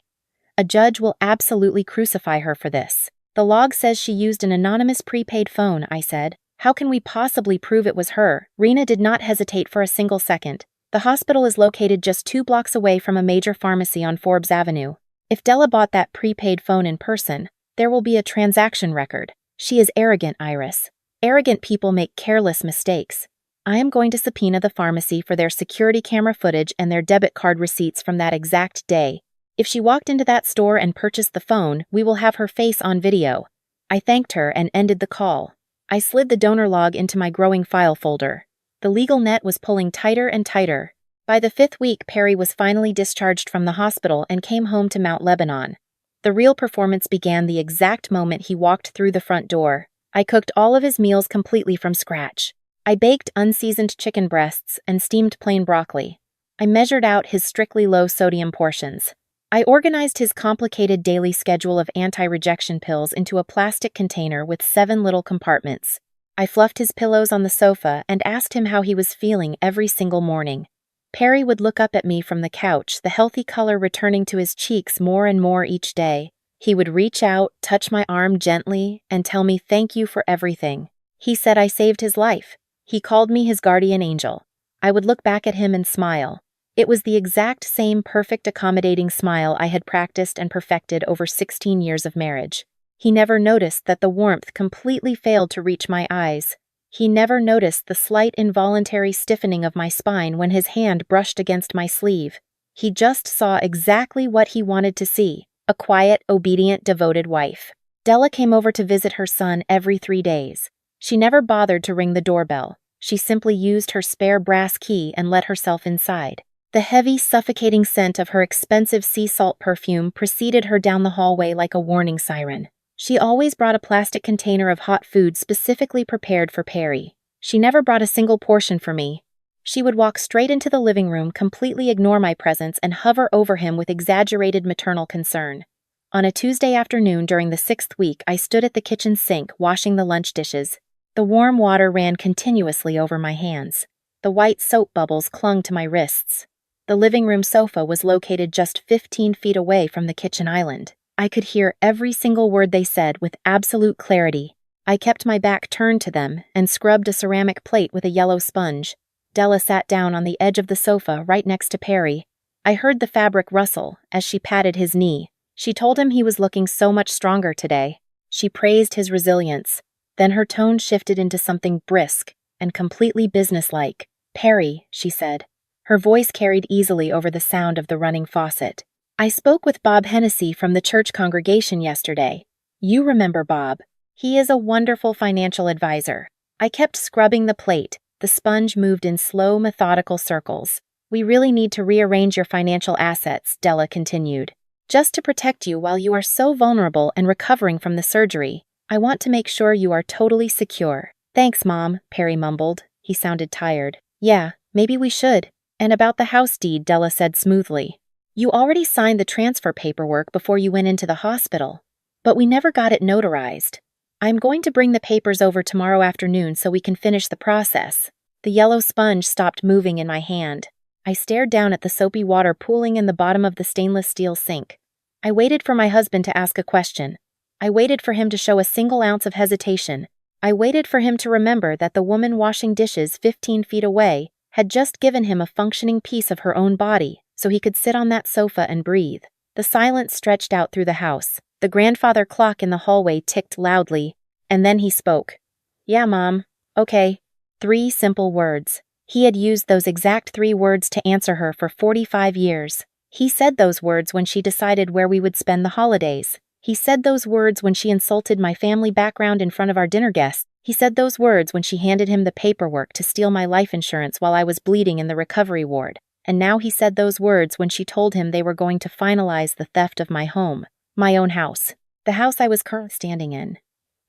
A judge will absolutely crucify her for this. The log says she used an anonymous prepaid phone, I said. How can we possibly prove it was her? Rena did not hesitate for a single second. The hospital is located just 2 blocks away from a major pharmacy on Forbes Avenue. If Della bought that prepaid phone in person, there will be a transaction record. She is arrogant, Iris. Arrogant people make careless mistakes. I am going to subpoena the pharmacy for their security camera footage and their debit card receipts from that exact day. If she walked into that store and purchased the phone, we will have her face on video." I thanked her and ended the call. I slid the donor log into my growing file folder. The legal net was pulling tighter and tighter. By the 5th week, Perry was finally discharged from the hospital and came home to Mount Lebanon. The real performance began the exact moment he walked through the front door. I cooked all of his meals completely from scratch. I baked unseasoned chicken breasts and steamed plain broccoli. I measured out his strictly low-sodium portions. I organized his complicated daily schedule of anti-rejection pills into a plastic container with 7 little compartments. I fluffed his pillows on the sofa and asked him how he was feeling every single morning. Perry would look up at me from the couch, the healthy color returning to his cheeks more and more each day. He would reach out, touch my arm gently, and tell me thank you for everything. He said I saved his life. He called me his guardian angel. I would look back at him and smile. It was the exact same perfect accommodating smile I had practiced and perfected over 16 years of marriage. He never noticed that the warmth completely failed to reach my eyes. He never noticed the slight involuntary stiffening of my spine when his hand brushed against my sleeve. He just saw exactly what he wanted to see, a quiet, obedient, devoted wife. Della came over to visit her son every 3 days. She never bothered to ring the doorbell. She simply used her spare brass key and let herself inside. The heavy, suffocating scent of her expensive sea salt perfume preceded her down the hallway like a warning siren. She always brought a plastic container of hot food specifically prepared for Perry. She never brought a single portion for me. She would walk straight into the living room, completely ignore my presence, and hover over him with exaggerated maternal concern. On a Tuesday afternoon during the 6th week, I stood at the kitchen sink, washing the lunch dishes. The warm water ran continuously over my hands. The white soap bubbles clung to my wrists. The living room sofa was located just 15 feet away from the kitchen island. I could hear every single word they said with absolute clarity. I kept my back turned to them and scrubbed a ceramic plate with a yellow sponge. Della sat down on the edge of the sofa right next to Perry. I heard the fabric rustle as she patted his knee. She told him he was looking so much stronger today. She praised his resilience. Then her tone shifted into something brisk and completely businesslike. "Perry," she said. Her voice carried easily over the sound of the running faucet. "I spoke with Bob Hennessy from the church congregation yesterday. You remember Bob. He is a wonderful financial advisor." I kept scrubbing the plate. The sponge moved in slow, methodical circles. "We really need to rearrange your financial assets," Della continued. "Just to protect you while you are so vulnerable and recovering from the surgery. I want to make sure you are totally secure." "Thanks, Mom," Perry mumbled. He sounded tired. "Yeah, maybe we should." "And about the house deed," Della said smoothly. "You already signed the transfer paperwork before you went into the hospital, but we never got it notarized. I'm going to bring the papers over tomorrow afternoon so we can finish the process." The yellow sponge stopped moving in my hand. I stared down at the soapy water pooling in the bottom of the stainless steel sink. I waited for my husband to ask a question. I waited for him to show a single ounce of hesitation. I waited for him to remember that the woman washing dishes 15 feet away had just given him a functioning piece of her own body so he could sit on that sofa and breathe. The silence stretched out through the house. The grandfather clock in the hallway ticked loudly, and then he spoke. "Yeah, Mom. Okay." 3 simple words. He had used those exact 3 words to answer her for 45 years. He said those words when she decided where we would spend the holidays. He said those words when she insulted my family background in front of our dinner guests. He said those words when she handed him the paperwork to steal my life insurance while I was bleeding in the recovery ward. And now he said those words when she told him they were going to finalize the theft of my home, my own house, the house I was currently standing in,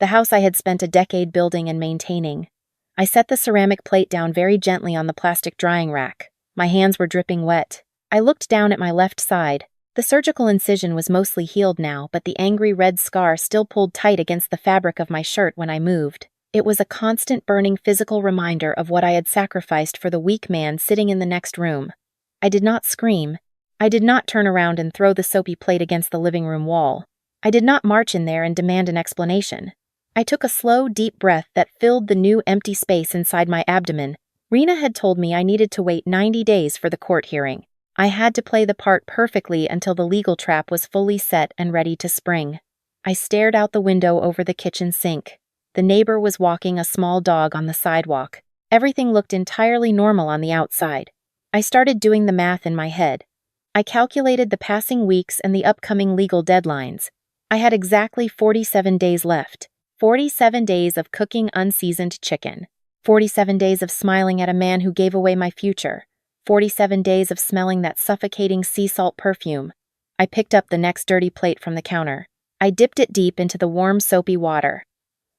the house I had spent a decade building and maintaining. I set the ceramic plate down very gently on the plastic drying rack. My hands were dripping wet. I looked down at my left side. The surgical incision was mostly healed now, but the angry red scar still pulled tight against the fabric of my shirt when I moved. It was a constant burning physical reminder of what I had sacrificed for the weak man sitting in the next room. I did not scream. I did not turn around and throw the soapy plate against the living room wall. I did not march in there and demand an explanation. I took a slow, deep breath that filled the new empty space inside my abdomen. Rena had told me I needed to wait 90 days for the court hearing. I had to play the part perfectly until the legal trap was fully set and ready to spring. I stared out the window over the kitchen sink. The neighbor was walking a small dog on the sidewalk. Everything looked entirely normal on the outside. I started doing the math in my head. I calculated the passing weeks and the upcoming legal deadlines. I had exactly 47 days left. 47 days of cooking unseasoned chicken. 47 days of smiling at a man who gave away my future. 47 days of smelling that suffocating sea salt perfume. I picked up the next dirty plate from the counter. I dipped it deep into the warm, soapy water.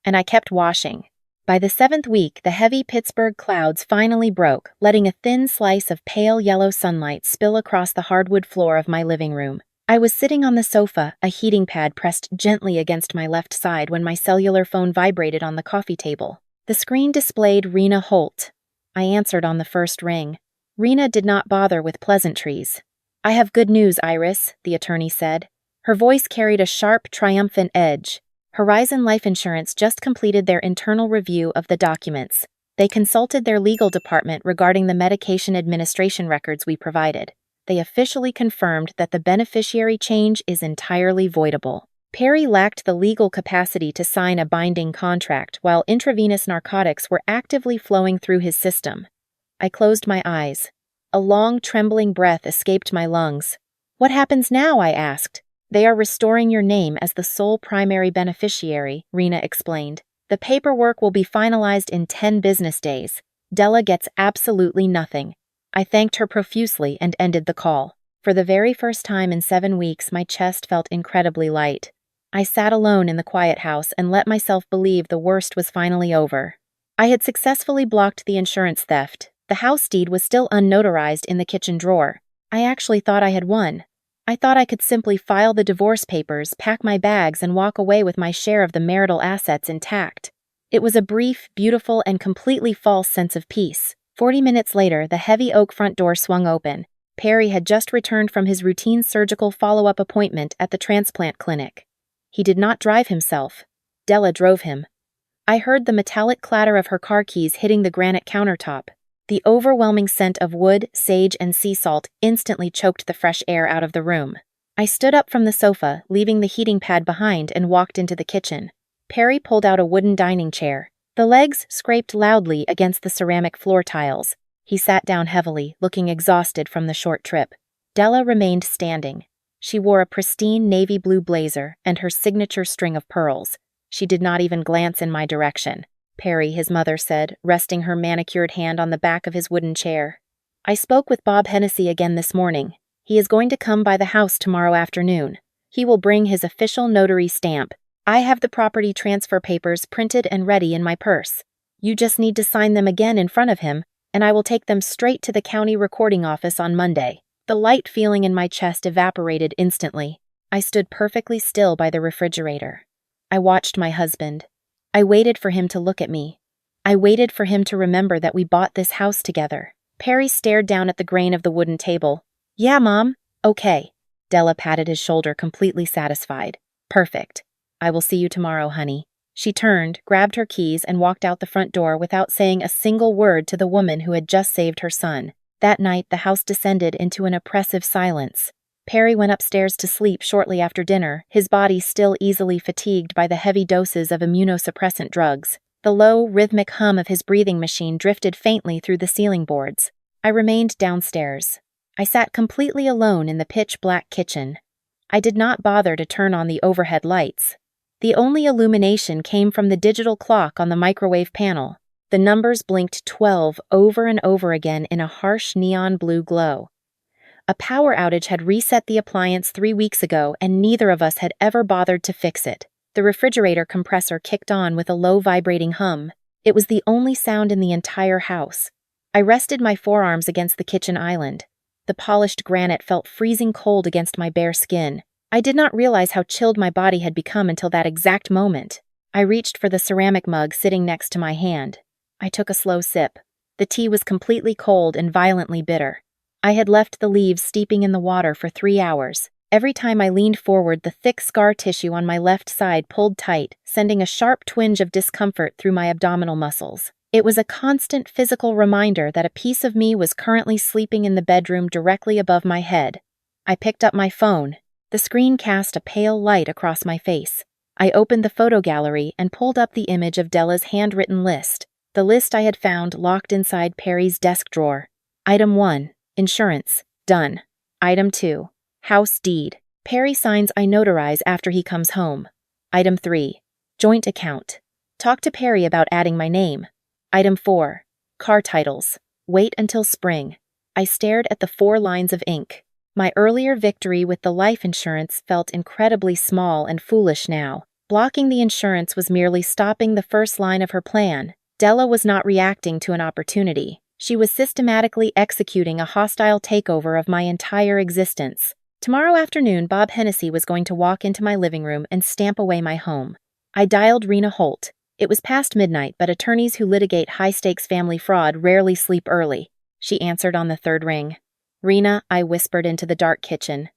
And I kept washing. By the 7th week, the heavy Pittsburgh clouds finally broke, letting a thin slice of pale yellow sunlight spill across the hardwood floor of my living room. I was sitting on the sofa, a heating pad pressed gently against my left side when my cellular phone vibrated on the coffee table. The screen displayed Rena Holt. I answered on the first ring. Rena did not bother with pleasantries. "I have good news, Iris," the attorney said. Her voice carried a sharp, triumphant edge. Horizon Life Insurance just completed their internal review of the documents. They consulted their legal department regarding the medication administration records we provided. They officially confirmed that the beneficiary change is entirely voidable. Perry lacked the legal capacity to sign a binding contract while intravenous narcotics were actively flowing through his system. I closed my eyes. A long, trembling breath escaped my lungs. "What happens now?" I asked. "They are restoring your name as the sole primary beneficiary," Rena explained. "The paperwork will be finalized in 10 business days. Della gets absolutely nothing." I thanked her profusely and ended the call. For the very first time in 7 weeks, my chest felt incredibly light. I sat alone in the quiet house and let myself believe the worst was finally over. I had successfully blocked the insurance theft. The house deed was still unnotarized in the kitchen drawer. I actually thought I had won. I thought I could simply file the divorce papers, pack my bags, and walk away with my share of the marital assets intact. It was a brief, beautiful, and completely false sense of peace. 40 minutes later, the heavy oak front door swung open. Perry had just returned from his routine surgical follow-up appointment at the transplant clinic. He did not drive himself. Della drove him. I heard the metallic clatter of her car keys hitting the granite countertop. The overwhelming scent of wood, sage, and sea salt instantly choked the fresh air out of the room. I stood up from the sofa, leaving the heating pad behind, and walked into the kitchen. Perry pulled out a wooden dining chair. The legs scraped loudly against the ceramic floor tiles. He sat down heavily, looking exhausted from the short trip. Della remained standing. She wore a pristine navy blue blazer and her signature string of pearls. She did not even glance in my direction. "Perry," his mother said, resting her manicured hand on the back of his wooden chair. "I spoke with Bob Hennessy again this morning. He is going to come by the house tomorrow afternoon. He will bring his official notary stamp. I have the property transfer papers printed and ready in my purse. You just need to sign them again in front of him, and I will take them straight to the county recording office on Monday." The light feeling in my chest evaporated instantly. I stood perfectly still by the refrigerator. I watched my husband. I waited for him to look at me. I waited for him to remember that we bought this house together. Perry stared down at the grain of the wooden table. "Yeah, Mom. Okay." Della patted his shoulder, completely satisfied. "Perfect. I will see you tomorrow, honey." She turned, grabbed her keys, and walked out the front door without saying a single word to the woman who had just saved her son. That night, the house descended into an oppressive silence. Perry went upstairs to sleep shortly after dinner, his body still easily fatigued by the heavy doses of immunosuppressant drugs. The low, rhythmic hum of his breathing machine drifted faintly through the ceiling boards. I remained downstairs. I sat completely alone in the pitch-black kitchen. I did not bother to turn on the overhead lights. The only illumination came from the digital clock on the microwave panel. The numbers blinked 12 over and over again in a harsh neon blue glow. A power outage had reset the appliance 3 weeks ago, and neither of us had ever bothered to fix it. The refrigerator compressor kicked on with a low vibrating hum. It was the only sound in the entire house. I rested my forearms against the kitchen island. The polished granite felt freezing cold against my bare skin. I did not realize how chilled my body had become until that exact moment. I reached for the ceramic mug sitting next to my hand. I took a slow sip. The tea was completely cold and violently bitter. I had left the leaves steeping in the water for 3 hours. Every time I leaned forward, the thick scar tissue on my left side pulled tight, sending a sharp twinge of discomfort through my abdominal muscles. It was a constant physical reminder that a piece of me was currently sleeping in the bedroom directly above my head. I picked up my phone. The screen cast a pale light across my face. I opened the photo gallery and pulled up the image of Della's handwritten list. The the list I had found locked inside Perry's desk drawer. Item 1. Insurance. Done. Item 2. House deed. Perry signs I notarize after he comes home. Item 3. Joint account. Talk to Perry about adding my name. Item 4. Car titles. Wait until spring. I stared at the 4 lines of ink. My earlier victory with the life insurance felt incredibly small and foolish now. Blocking the insurance was merely stopping the first line of her plan. Della was not reacting to an opportunity. She was systematically executing a hostile takeover of my entire existence. Tomorrow afternoon, Bob Hennessy was going to walk into my living room and stamp away my home. I dialed Rena Holt. It was past midnight, but attorneys who litigate high-stakes family fraud rarely sleep early. She answered on the 3rd ring. Rena, I whispered into the dark kitchen.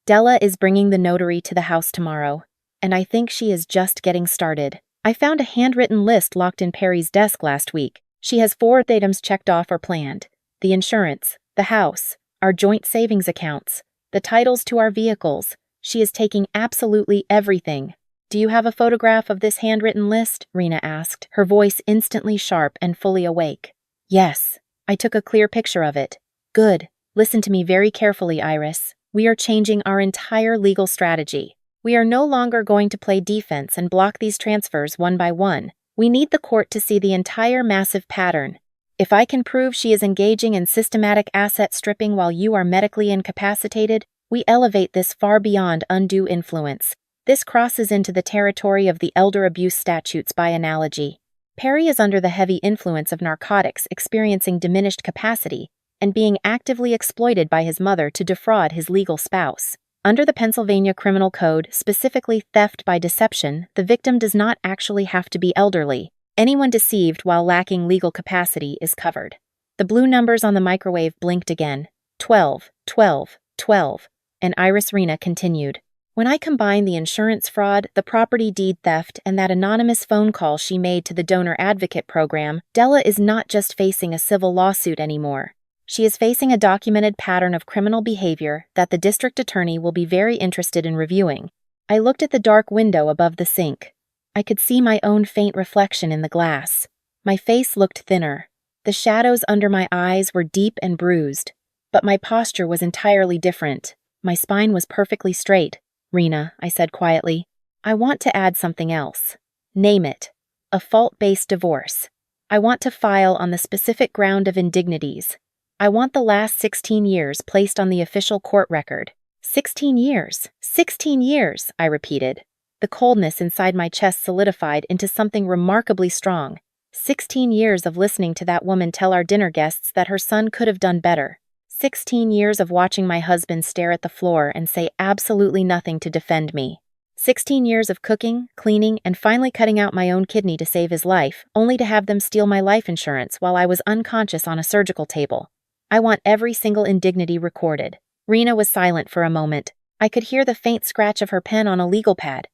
Della is bringing the notary to the house tomorrow, and I think she is just getting started. I found a handwritten list locked in Perry's desk last week. She has 4 items checked off or planned. The insurance, the house, our joint savings accounts, the titles to our vehicles. She is taking absolutely everything. Do you have a photograph of this handwritten list? Rena asked, her voice instantly sharp and fully awake. Yes, I took a clear picture of it. Good. Listen to me very carefully, Iris. We are changing our entire legal strategy. We are no longer going to play defense and block these transfers one by one. We need the court to see the entire massive pattern. If I can prove she is engaging in systematic asset stripping while you are medically incapacitated, we elevate this far beyond undue influence. This crosses into the territory of the elder abuse statutes by analogy. Perry is under the heavy influence of narcotics, experiencing diminished capacity, and being actively exploited by his mother to defraud his legal spouse. Under the Pennsylvania Criminal Code, specifically theft by deception, the victim does not actually have to be elderly. Anyone deceived while lacking legal capacity is covered. The blue numbers on the microwave blinked again. 12, 12, 12. And Iris Rena continued. When I combine the insurance fraud, the property deed theft, and that anonymous phone call she made to the donor advocate program, Della is not just facing a civil lawsuit anymore. She is facing a documented pattern of criminal behavior that the district attorney will be very interested in reviewing. I looked at the dark window above the sink. I could see my own faint reflection in the glass. My face looked thinner. The shadows under my eyes were deep and bruised. But my posture was entirely different. My spine was perfectly straight. Rena, I said quietly, I want to add something else. Name it. A fault-based divorce. I want to file on the specific ground of indignities. I want the last 16 years placed on the official court record. 16 years. 16 years, I repeated. The coldness inside my chest solidified into something remarkably strong. 16 years of listening to that woman tell our dinner guests that her son could have done better. 16 years of watching my husband stare at the floor and say absolutely nothing to defend me. 16 years of cooking, cleaning, and finally cutting out my own kidney to save his life, only to have them steal my life insurance while I was unconscious on a surgical table. I want every single indignity recorded. Rena was silent for a moment. I could hear the faint scratch of her pen on a legal pad.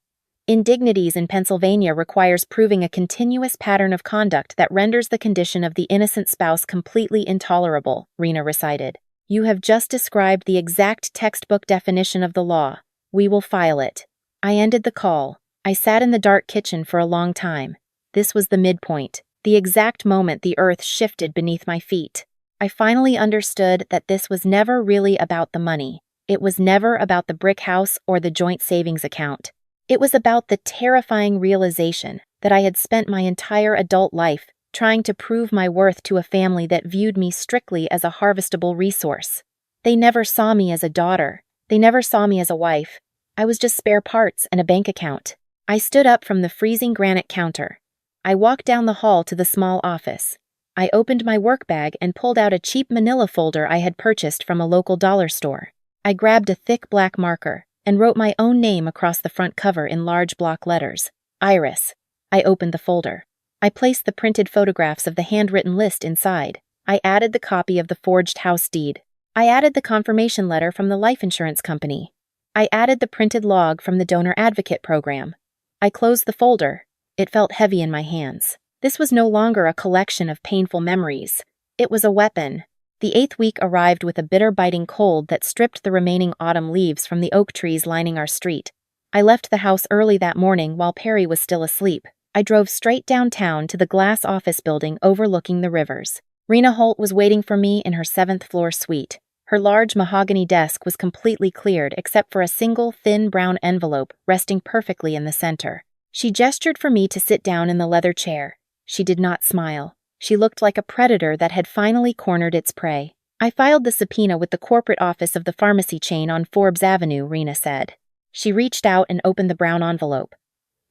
Indignities in Pennsylvania requires proving a continuous pattern of conduct that renders the condition of the innocent spouse completely intolerable, Rena recited. You have just described the exact textbook definition of the law. We will file it. I ended the call. I sat in the dark kitchen for a long time. This was the midpoint, the exact moment the earth shifted beneath my feet. I finally understood that this was never really about the money. It was never about the brick house or the joint savings account. It was about the terrifying realization that I had spent my entire adult life trying to prove my worth to a family that viewed me strictly as a harvestable resource. They never saw me as a daughter. They never saw me as a wife. I was just spare parts and a bank account. I stood up from the freezing granite counter. I walked down the hall to the small office. I opened my work bag and pulled out a cheap manila folder I had purchased from a local dollar store. I grabbed a thick black marker and wrote my own name across the front cover in large block letters. Iris. I opened the folder. I placed the printed photographs of the handwritten list inside. I added the copy of the forged house deed. I added the confirmation letter from the life insurance company. I added the printed log from the donor advocate program. I closed the folder. It felt heavy in my hands. This was no longer a collection of painful memories. It was a weapon. The 8th week arrived with a bitter biting cold that stripped the remaining autumn leaves from the oak trees lining our street. I left the house early that morning while Perry was still asleep. I drove straight downtown to the glass office building overlooking the rivers. Rena Holt was waiting for me in her 7th-floor suite. Her large mahogany desk was completely cleared except for a single thin brown envelope resting perfectly in the center. She gestured for me to sit down in the leather chair. She did not smile. She looked like a predator that had finally cornered its prey. I filed the subpoena with the corporate office of the pharmacy chain on Forbes Avenue, Rena said. She reached out and opened the brown envelope.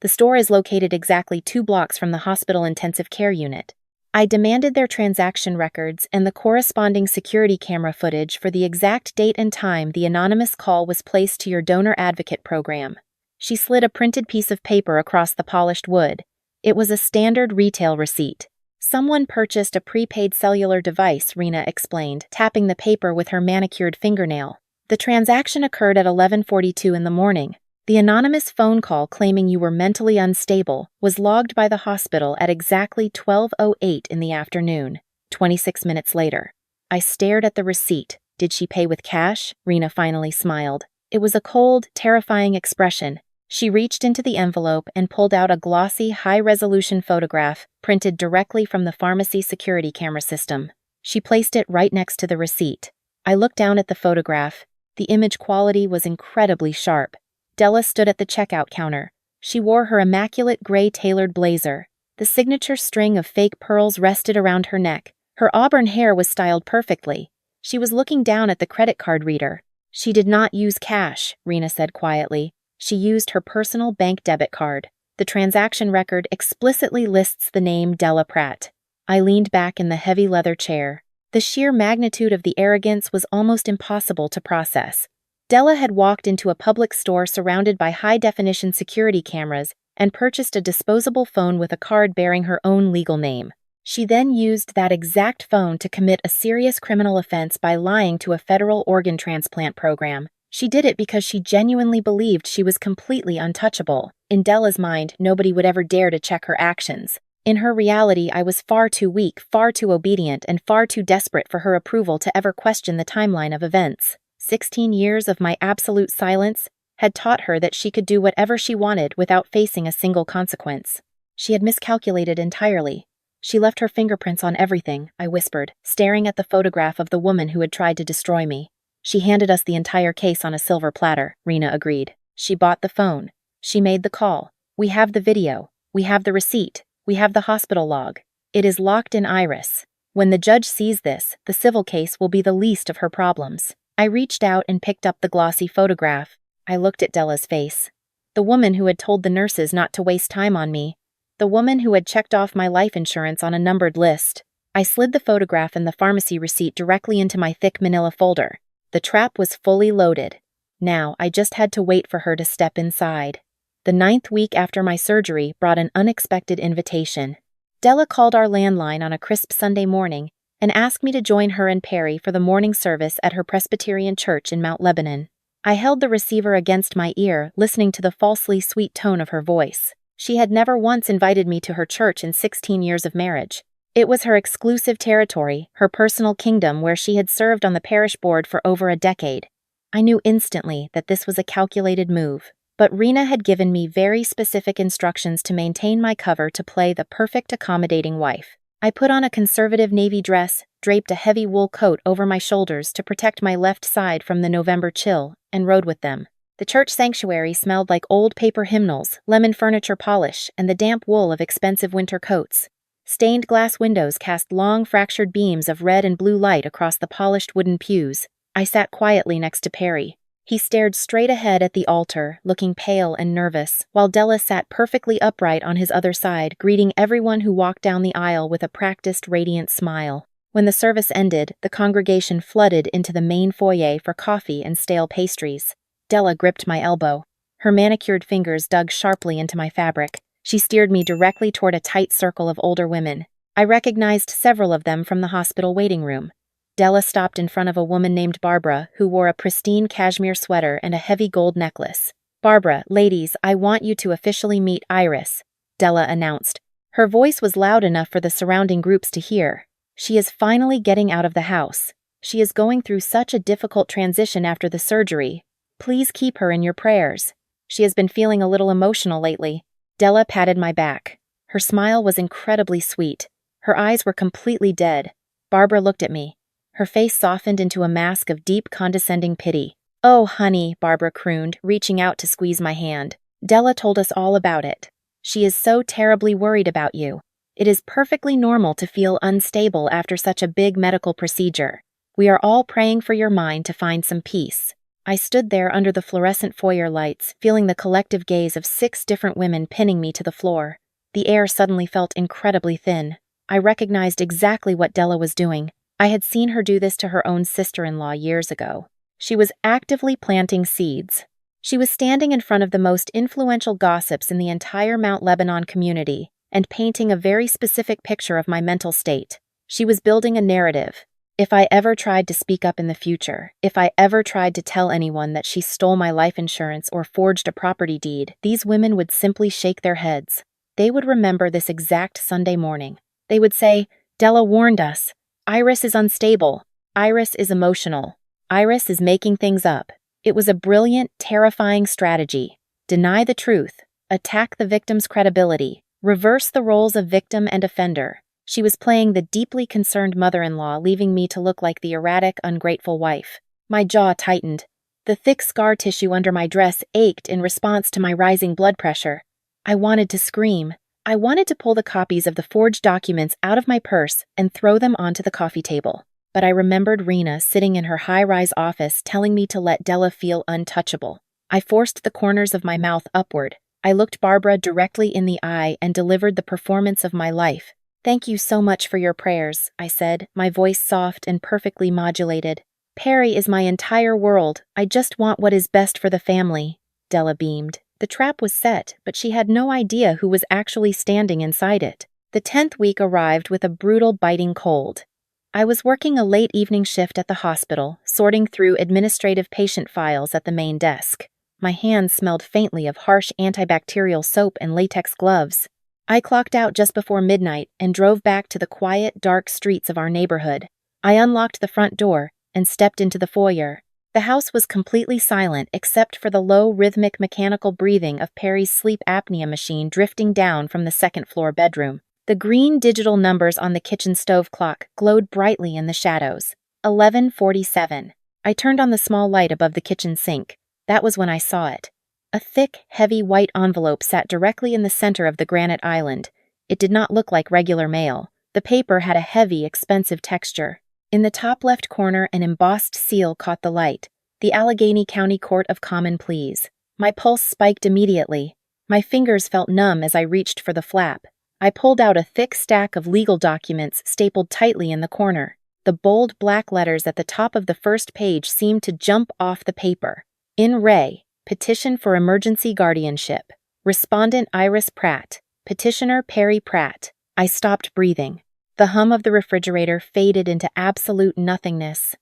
The store is located exactly 2 blocks from the hospital intensive care unit. I demanded their transaction records and the corresponding security camera footage for the exact date and time the anonymous call was placed to your donor advocate program. She slid a printed piece of paper across the polished wood. It was a standard retail receipt. Someone purchased a prepaid cellular device, Rena explained, tapping the paper with her manicured fingernail. The transaction occurred at 11:42 in the morning. The anonymous phone call claiming you were mentally unstable was logged by the hospital at exactly 12:08 in the afternoon, 26 minutes later. I stared at the receipt. Did she pay with cash? Rena finally smiled. It was a cold, terrifying expression. She reached into the envelope and pulled out a glossy, high-resolution photograph printed directly from the pharmacy security camera system. She placed it right next to the receipt. I looked down at the photograph. The image quality was incredibly sharp. Della stood at the checkout counter. She wore her immaculate gray tailored blazer. The signature string of fake pearls rested around her neck. Her auburn hair was styled perfectly. She was looking down at the credit card reader. She did not use cash, Rena said quietly. She used her personal bank debit card. The transaction record explicitly lists the name Della Pratt. I leaned back in the heavy leather chair. The sheer magnitude of the arrogance was almost impossible to process. Della had walked into a public store surrounded by high-definition security cameras and purchased a disposable phone with a card bearing her own legal name. She then used that exact phone to commit a serious criminal offense by lying to a federal organ transplant program. She did it because she genuinely believed she was completely untouchable. In Della's mind, nobody would ever dare to check her actions. In her reality, I was far too weak, far too obedient, and far too desperate for her approval to ever question the timeline of events. 16 years of my absolute silence had taught her that she could do whatever she wanted without facing a single consequence. She had miscalculated entirely. She left her fingerprints on everything, I whispered, staring at the photograph of the woman who had tried to destroy me. She handed us the entire case on a silver platter, Rena agreed. She bought the phone. She made the call. We have the video. We have the receipt. We have the hospital log. It is locked in Iris. When the judge sees this, the civil case will be the least of her problems. I reached out and picked up the glossy photograph. I looked at Della's face. The woman who had told the nurses not to waste time on me. The woman who had checked off my life insurance on a numbered list. I slid the photograph and the pharmacy receipt directly into my thick manila folder. The trap was fully loaded. Now, I just had to wait for her to step inside. The 9th week after my surgery brought an unexpected invitation. Della called our landline on a crisp Sunday morning and asked me to join her and Perry for the morning service at her Presbyterian church in Mount Lebanon. I held the receiver against my ear, listening to the falsely sweet tone of her voice. She had never once invited me to her church in 16 years of marriage. It was her exclusive territory, her personal kingdom where she had served on the parish board for over a decade. I knew instantly that this was a calculated move, but Rena had given me very specific instructions to maintain my cover to play the perfect accommodating wife. I put on a conservative navy dress, draped a heavy wool coat over my shoulders to protect my left side from the November chill, and rode with them. The church sanctuary smelled like old paper hymnals, lemon furniture polish, and the damp wool of expensive winter coats. Stained glass windows cast long fractured beams of red and blue light across the polished wooden pews. I sat quietly next to Perry. He stared straight ahead at the altar, looking pale and nervous, while Della sat perfectly upright on his other side, greeting everyone who walked down the aisle with a practiced, radiant smile. When the service ended, the congregation flooded into the main foyer for coffee and stale pastries. Della gripped my elbow. Her manicured fingers dug sharply into my fabric. She steered me directly toward a tight circle of older women. I recognized several of them from the hospital waiting room. Della stopped in front of a woman named Barbara who wore a pristine cashmere sweater and a heavy gold necklace. "Barbara, ladies, I want you to officially meet Iris," Della announced. Her voice was loud enough for the surrounding groups to hear. "She is finally getting out of the house. She is going through such a difficult transition after the surgery. Please keep her in your prayers. She has been feeling a little emotional lately." Della patted my back. Her smile was incredibly sweet. Her eyes were completely dead. Barbara looked at me. Her face softened into a mask of deep, condescending pity. "Oh, honey," Barbara crooned, reaching out to squeeze my hand. "Della told us all about it. She is so terribly worried about you. It is perfectly normal to feel unstable after such a big medical procedure. We are all praying for your mind to find some peace." I stood there under the fluorescent foyer lights, feeling the collective gaze of 6 different women pinning me to the floor. The air suddenly felt incredibly thin. I recognized exactly what Della was doing. I had seen her do this to her own sister-in-law years ago. She was actively planting seeds. She was standing in front of the most influential gossips in the entire Mount Lebanon community and painting a very specific picture of my mental state. She was building a narrative. If I ever tried to speak up in the future, if I ever tried to tell anyone that she stole my life insurance or forged a property deed, these women would simply shake their heads. They would remember this exact Sunday morning. They would say, "Della warned us. Iris is unstable. Iris is emotional. Iris is making things up." It was a brilliant, terrifying strategy. Deny the truth. Attack the victim's credibility. Reverse the roles of victim and offender. She was playing the deeply concerned mother-in-law, leaving me to look like the erratic, ungrateful wife. My jaw tightened. The thick scar tissue under my dress ached in response to my rising blood pressure. I wanted to scream. I wanted to pull the copies of the forged documents out of my purse and throw them onto the coffee table. But I remembered Rena sitting in her high-rise office telling me to let Della feel untouchable. I forced the corners of my mouth upward. I looked Barbara directly in the eye and delivered the performance of my life. "Thank you so much for your prayers," I said, my voice soft and perfectly modulated. "Perry is my entire world. I just want what is best for the family." Della beamed. The trap was set, but she had no idea who was actually standing inside it. The 10th week arrived with a brutal, biting cold. I was working a late evening shift at the hospital, sorting through administrative patient files at the main desk. My hands smelled faintly of harsh antibacterial soap and latex gloves. I clocked out just before midnight and drove back to the quiet, dark streets of our neighborhood. I unlocked the front door and stepped into the foyer. The house was completely silent except for the low, rhythmic mechanical breathing of Perry's sleep apnea machine drifting down from the second-floor bedroom. The green digital numbers on the kitchen stove clock glowed brightly in the shadows. 11:47. I turned on the small light above the kitchen sink. That was when I saw it. A thick, heavy white envelope sat directly in the center of the granite island. It did not look like regular mail. The paper had a heavy, expensive texture. In the top left corner, an embossed seal caught the light. The Allegheny County Court of Common Pleas. My pulse spiked immediately. My fingers felt numb as I reached for the flap. I pulled out a thick stack of legal documents stapled tightly in the corner. The bold black letters at the top of the first page seemed to jump off the paper. In re. Petition for emergency guardianship. Respondent Iris Pratt. Petitioner Perry Pratt. I stopped breathing. The hum of the refrigerator faded into absolute nothingness.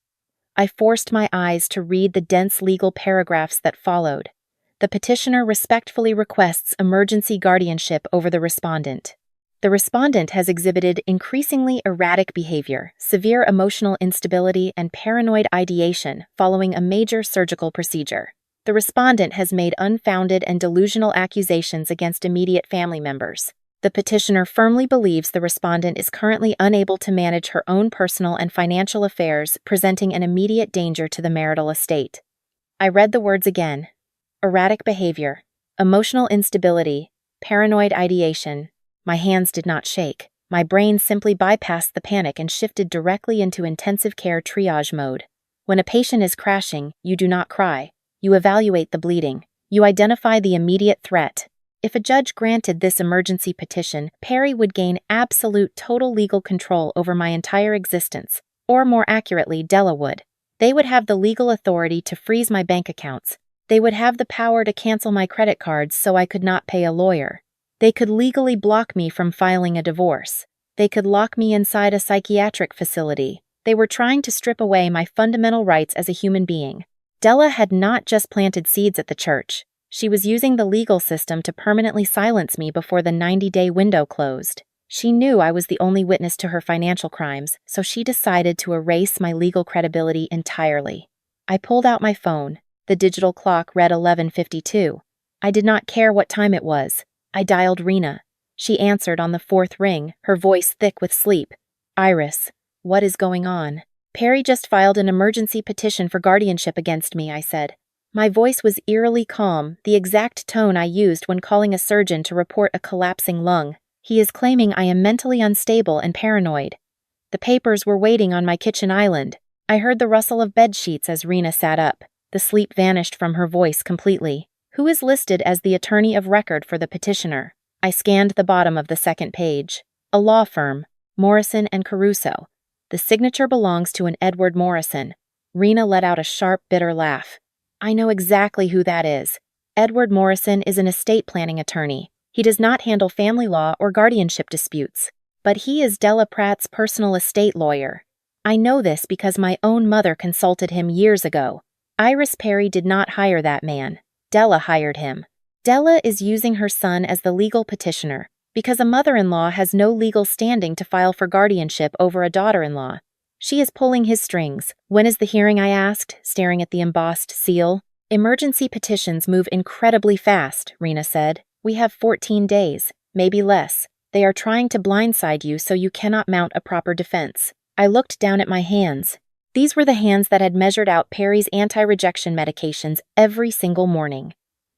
I forced my eyes to read the dense legal paragraphs that followed. The petitioner respectfully requests emergency guardianship over the respondent. The respondent has exhibited increasingly erratic behavior, severe emotional instability, and paranoid ideation following a major surgical procedure. The respondent has made unfounded and delusional accusations against immediate family members. The petitioner firmly believes the respondent is currently unable to manage her own personal and financial affairs, presenting an immediate danger to the marital estate. I read the words again. Erratic behavior, emotional instability, paranoid ideation. My hands did not shake. My brain simply bypassed the panic and shifted directly into intensive care triage mode. When a patient is crashing, you do not cry. You evaluate the bleeding. You identify the immediate threat. If a judge granted this emergency petition, Perry would gain absolute total legal control over my entire existence, or more accurately, Della would. They would have the legal authority to freeze my bank accounts. They would have the power to cancel my credit cards so I could not pay a lawyer. They could legally block me from filing a divorce. They could lock me inside a psychiatric facility. They were trying to strip away my fundamental rights as a human being. Della had not just planted seeds at the church. She was using the legal system to permanently silence me before the 90-day window closed. She knew I was the only witness to her financial crimes, so she decided to erase my legal credibility entirely. I pulled out my phone. The digital clock read 11:52. I did not care what time it was. I dialed Rena. She answered on the fourth ring, her voice thick with sleep. "Iris, what is going on?" "Perry just filed an emergency petition for guardianship against me," I said. My voice was eerily calm, the exact tone I used when calling a surgeon to report a collapsing lung. "He is claiming I am mentally unstable and paranoid." The papers were waiting on my kitchen island. I heard the rustle of bed sheets as Rena sat up. The sleep vanished from her voice completely. "Who is listed as the attorney of record for the petitioner?" I scanned the bottom of the second page. "A law firm, Morrison and Caruso. The signature belongs to an Edward Morrison." Rena let out a sharp, bitter laugh. "I know exactly who that is. Edward Morrison is an estate planning attorney. He does not handle family law or guardianship disputes. But he is Della Pratt's personal estate lawyer. I know this because my own mother consulted him years ago. Iris Perry did not hire that man. Della hired him. Della is using her son as the legal petitioner because a mother-in-law has no legal standing to file for guardianship over a daughter-in-law. She is pulling his strings. "When is the hearing?" I asked, staring at the embossed seal. "Emergency petitions move incredibly fast," Rena said. "We have 14 days, maybe less. They are trying to blindside you so you cannot mount a proper defense." I looked down at my hands. These were the hands that had measured out Perry's anti-rejection medications every single morning.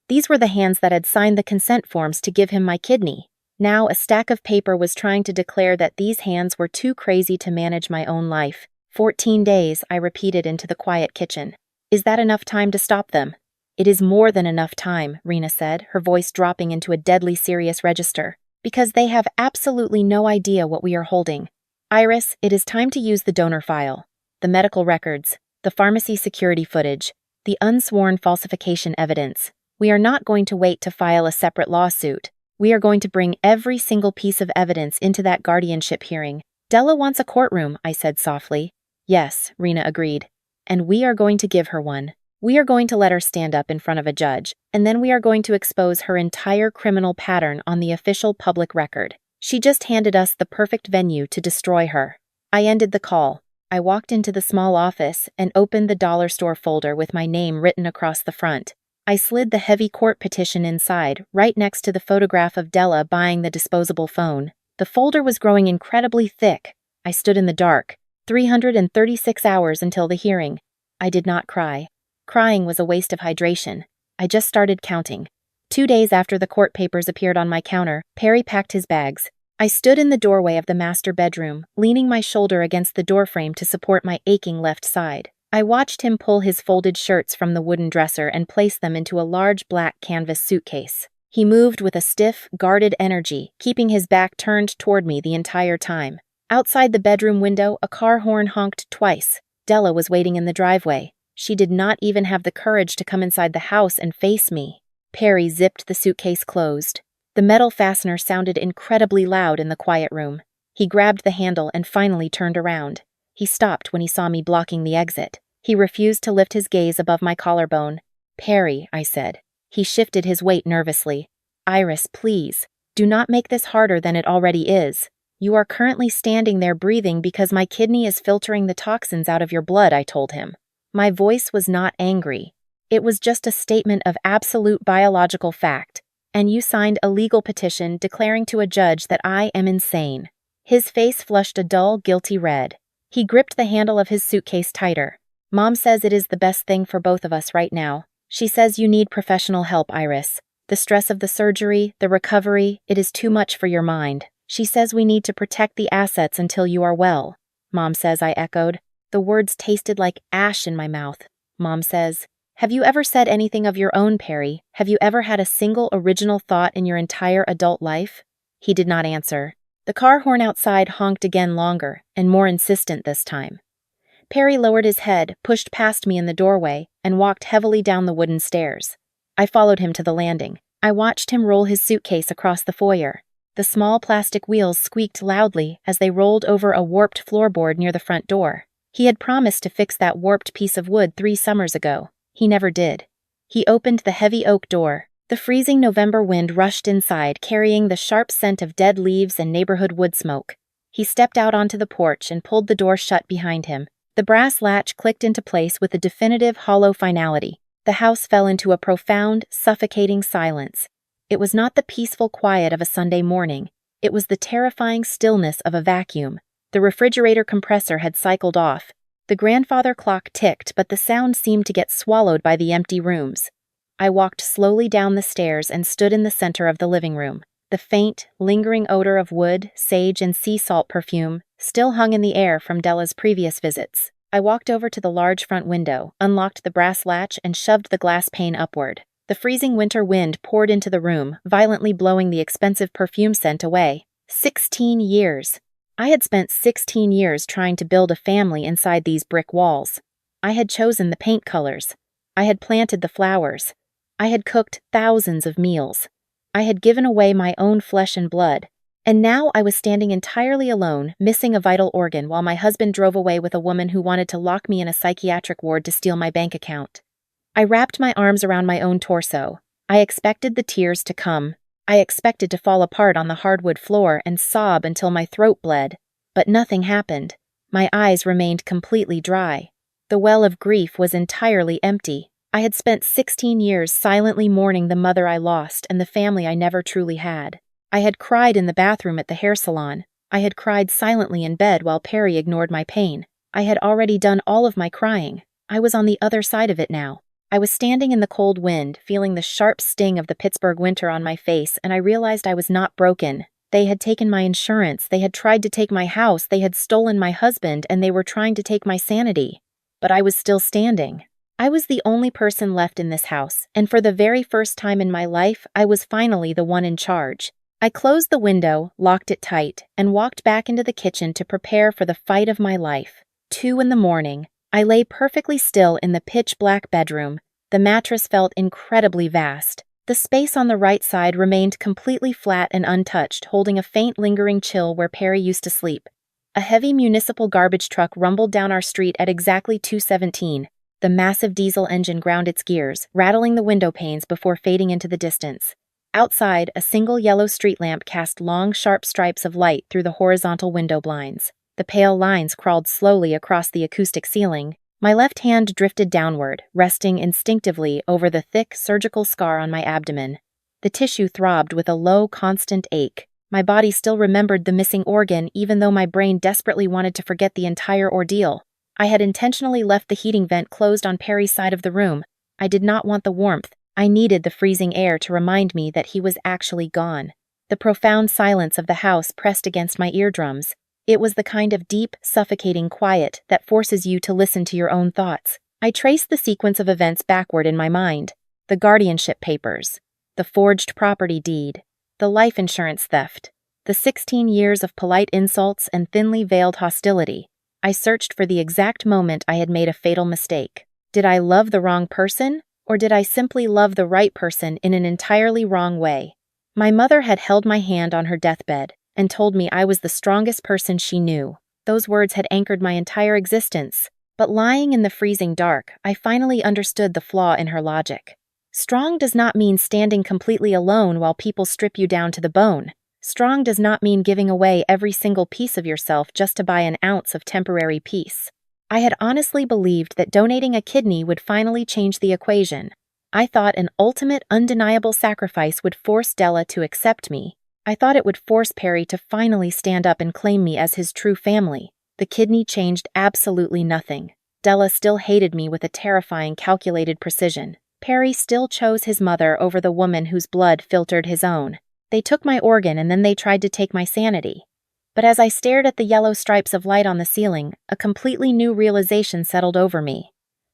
These were the hands that had signed the consent forms to give him my kidney. Now a stack of paper was trying to declare that these hands were too crazy to manage my own life. 14 days, I repeated into the quiet kitchen. "Is that enough time to stop them?" "It is more than enough time," Rena said, her voice dropping into a deadly serious register. "Because they have absolutely no idea what we are holding. Iris, it is time to use the donor file, the medical records, the pharmacy security footage, the unsworn falsification evidence. We are not going to wait to file a separate lawsuit. We are going to bring every single piece of evidence into that guardianship hearing." "Della wants a courtroom," I said softly. "Yes," Rena agreed. "And we are going to give her one. We are going to let her stand up in front of a judge, and then we are going to expose her entire criminal pattern on the official public record. She just handed us the perfect venue to destroy her." I ended the call. I walked into the small office and opened the dollar store folder with my name written across the front. I slid the heavy court petition inside, right next to the photograph of Della buying the disposable phone. The folder was growing incredibly thick. I stood in the dark. 336 hours until the hearing. I did not cry. Crying was a waste of hydration. I just started counting. 2 days after the court papers appeared on my counter, Perry packed his bags. I stood in the doorway of the master bedroom, leaning my shoulder against the doorframe to support my aching left side. I watched him pull his folded shirts from the wooden dresser and place them into a large black canvas suitcase. He moved with a stiff, guarded energy, keeping his back turned toward me the entire time. Outside the bedroom window, a car horn honked twice. Della was waiting in the driveway. She did not even have the courage to come inside the house and face me. Perry zipped the suitcase closed. The metal fastener sounded incredibly loud in the quiet room. He grabbed the handle and finally turned around. He stopped when he saw me blocking the exit. He refused to lift his gaze above my collarbone. "Perry," I said. He shifted his weight nervously. "Iris, please. Do not make this harder than it already is. You are currently standing there breathing because my kidney is filtering the toxins out of your blood," I told him. My voice was not angry. It was just a statement of absolute biological fact. "And you signed a legal petition declaring to a judge that I am insane." His face flushed a dull, guilty red. He gripped the handle of his suitcase tighter. "Mom says it is the best thing for both of us right now. She says you need professional help, Iris. The stress of the surgery, the recovery, it is too much for your mind. She says we need to protect the assets until you are well." "Mom says," I echoed. The words tasted like ash in my mouth. "Mom says." "Have you ever said anything of your own, Perry? Have you ever had a single original thought in your entire adult life?" He did not answer. The car horn outside honked again, longer and more insistent this time. Perry lowered his head, pushed past me in the doorway, and walked heavily down the wooden stairs. I followed him to the landing. I watched him roll his suitcase across the foyer. The small plastic wheels squeaked loudly as they rolled over a warped floorboard near the front door. He had promised to fix that warped piece of wood 3 summers ago. He never did. He opened the heavy oak door. The freezing November wind rushed inside, carrying the sharp scent of dead leaves and neighborhood wood smoke. He stepped out onto the porch and pulled the door shut behind him. The brass latch clicked into place with a definitive, hollow finality. The house fell into a profound, suffocating silence. It was not the peaceful quiet of a Sunday morning. It was the terrifying stillness of a vacuum. The refrigerator compressor had cycled off. The grandfather clock ticked, but the sound seemed to get swallowed by the empty rooms. I walked slowly down the stairs and stood in the center of the living room. The faint, lingering odor of wood, sage, and sea salt perfume still hung in the air from Della's previous visits. I walked over to the large front window, unlocked the brass latch, and shoved the glass pane upward. The freezing winter wind poured into the room, violently blowing the expensive perfume scent away. 16 years. I had spent 16 years trying to build a family inside these brick walls. I had chosen the paint colors. I had planted the flowers. I had cooked thousands of meals. I had given away my own flesh and blood. And now I was standing entirely alone, missing a vital organ, while my husband drove away with a woman who wanted to lock me in a psychiatric ward to steal my bank account. I wrapped my arms around my own torso. I expected the tears to come. I expected to fall apart on the hardwood floor and sob until my throat bled. But nothing happened. My eyes remained completely dry. The well of grief was entirely empty. I had spent 16 years silently mourning the mother I lost and the family I never truly had. I had cried in the bathroom at the hair salon. I had cried silently in bed while Perry ignored my pain. I had already done all of my crying. I was on the other side of it now. I was standing in the cold wind, feeling the sharp sting of the Pittsburgh winter on my face, and I realized I was not broken. They had taken my insurance, they had tried to take my house, they had stolen my husband, and they were trying to take my sanity. But I was still standing. I was the only person left in this house, and for the very first time in my life, I was finally the one in charge. I closed the window, locked it tight, and walked back into the kitchen to prepare for the fight of my life. 2 a.m. I lay perfectly still in the pitch-black bedroom. The mattress felt incredibly vast. The space on the right side remained completely flat and untouched, holding a faint lingering chill where Perry used to sleep. A heavy municipal garbage truck rumbled down our street at exactly 2:17. The massive diesel engine ground its gears, rattling the window panes before fading into the distance. Outside, a single yellow street lamp cast long, sharp stripes of light through the horizontal window blinds. The pale lines crawled slowly across the acoustic ceiling. My left hand drifted downward, resting instinctively over the thick surgical scar on my abdomen. The tissue throbbed with a low, constant ache. My body still remembered the missing organ, even though my brain desperately wanted to forget the entire ordeal. I had intentionally left the heating vent closed on Perry's side of the room. I did not want the warmth. I needed the freezing air to remind me that he was actually gone. The profound silence of the house pressed against my eardrums. It was the kind of deep, suffocating quiet that forces you to listen to your own thoughts. I traced the sequence of events backward in my mind. The guardianship papers, the forged property deed, the life insurance theft, the 16 years of polite insults and thinly veiled hostility. I searched for the exact moment I had made a fatal mistake. Did I love the wrong person? Or did I simply love the right person in an entirely wrong way? My mother had held my hand on her deathbed and told me I was the strongest person she knew. Those words had anchored my entire existence. But lying in the freezing dark, I finally understood the flaw in her logic. Strong does not mean standing completely alone while people strip you down to the bone. Strong does not mean giving away every single piece of yourself just to buy an ounce of temporary peace. I had honestly believed that donating a kidney would finally change the equation. I thought an ultimate, undeniable sacrifice would force Della to accept me. I thought it would force Perry to finally stand up and claim me as his true family. The kidney changed absolutely nothing. Della still hated me with a terrifying, calculated precision. Perry still chose his mother over the woman whose blood filtered his own. They took my organ and then they tried to take my sanity. But as I stared at the yellow stripes of light on the ceiling, a completely new realization settled over me.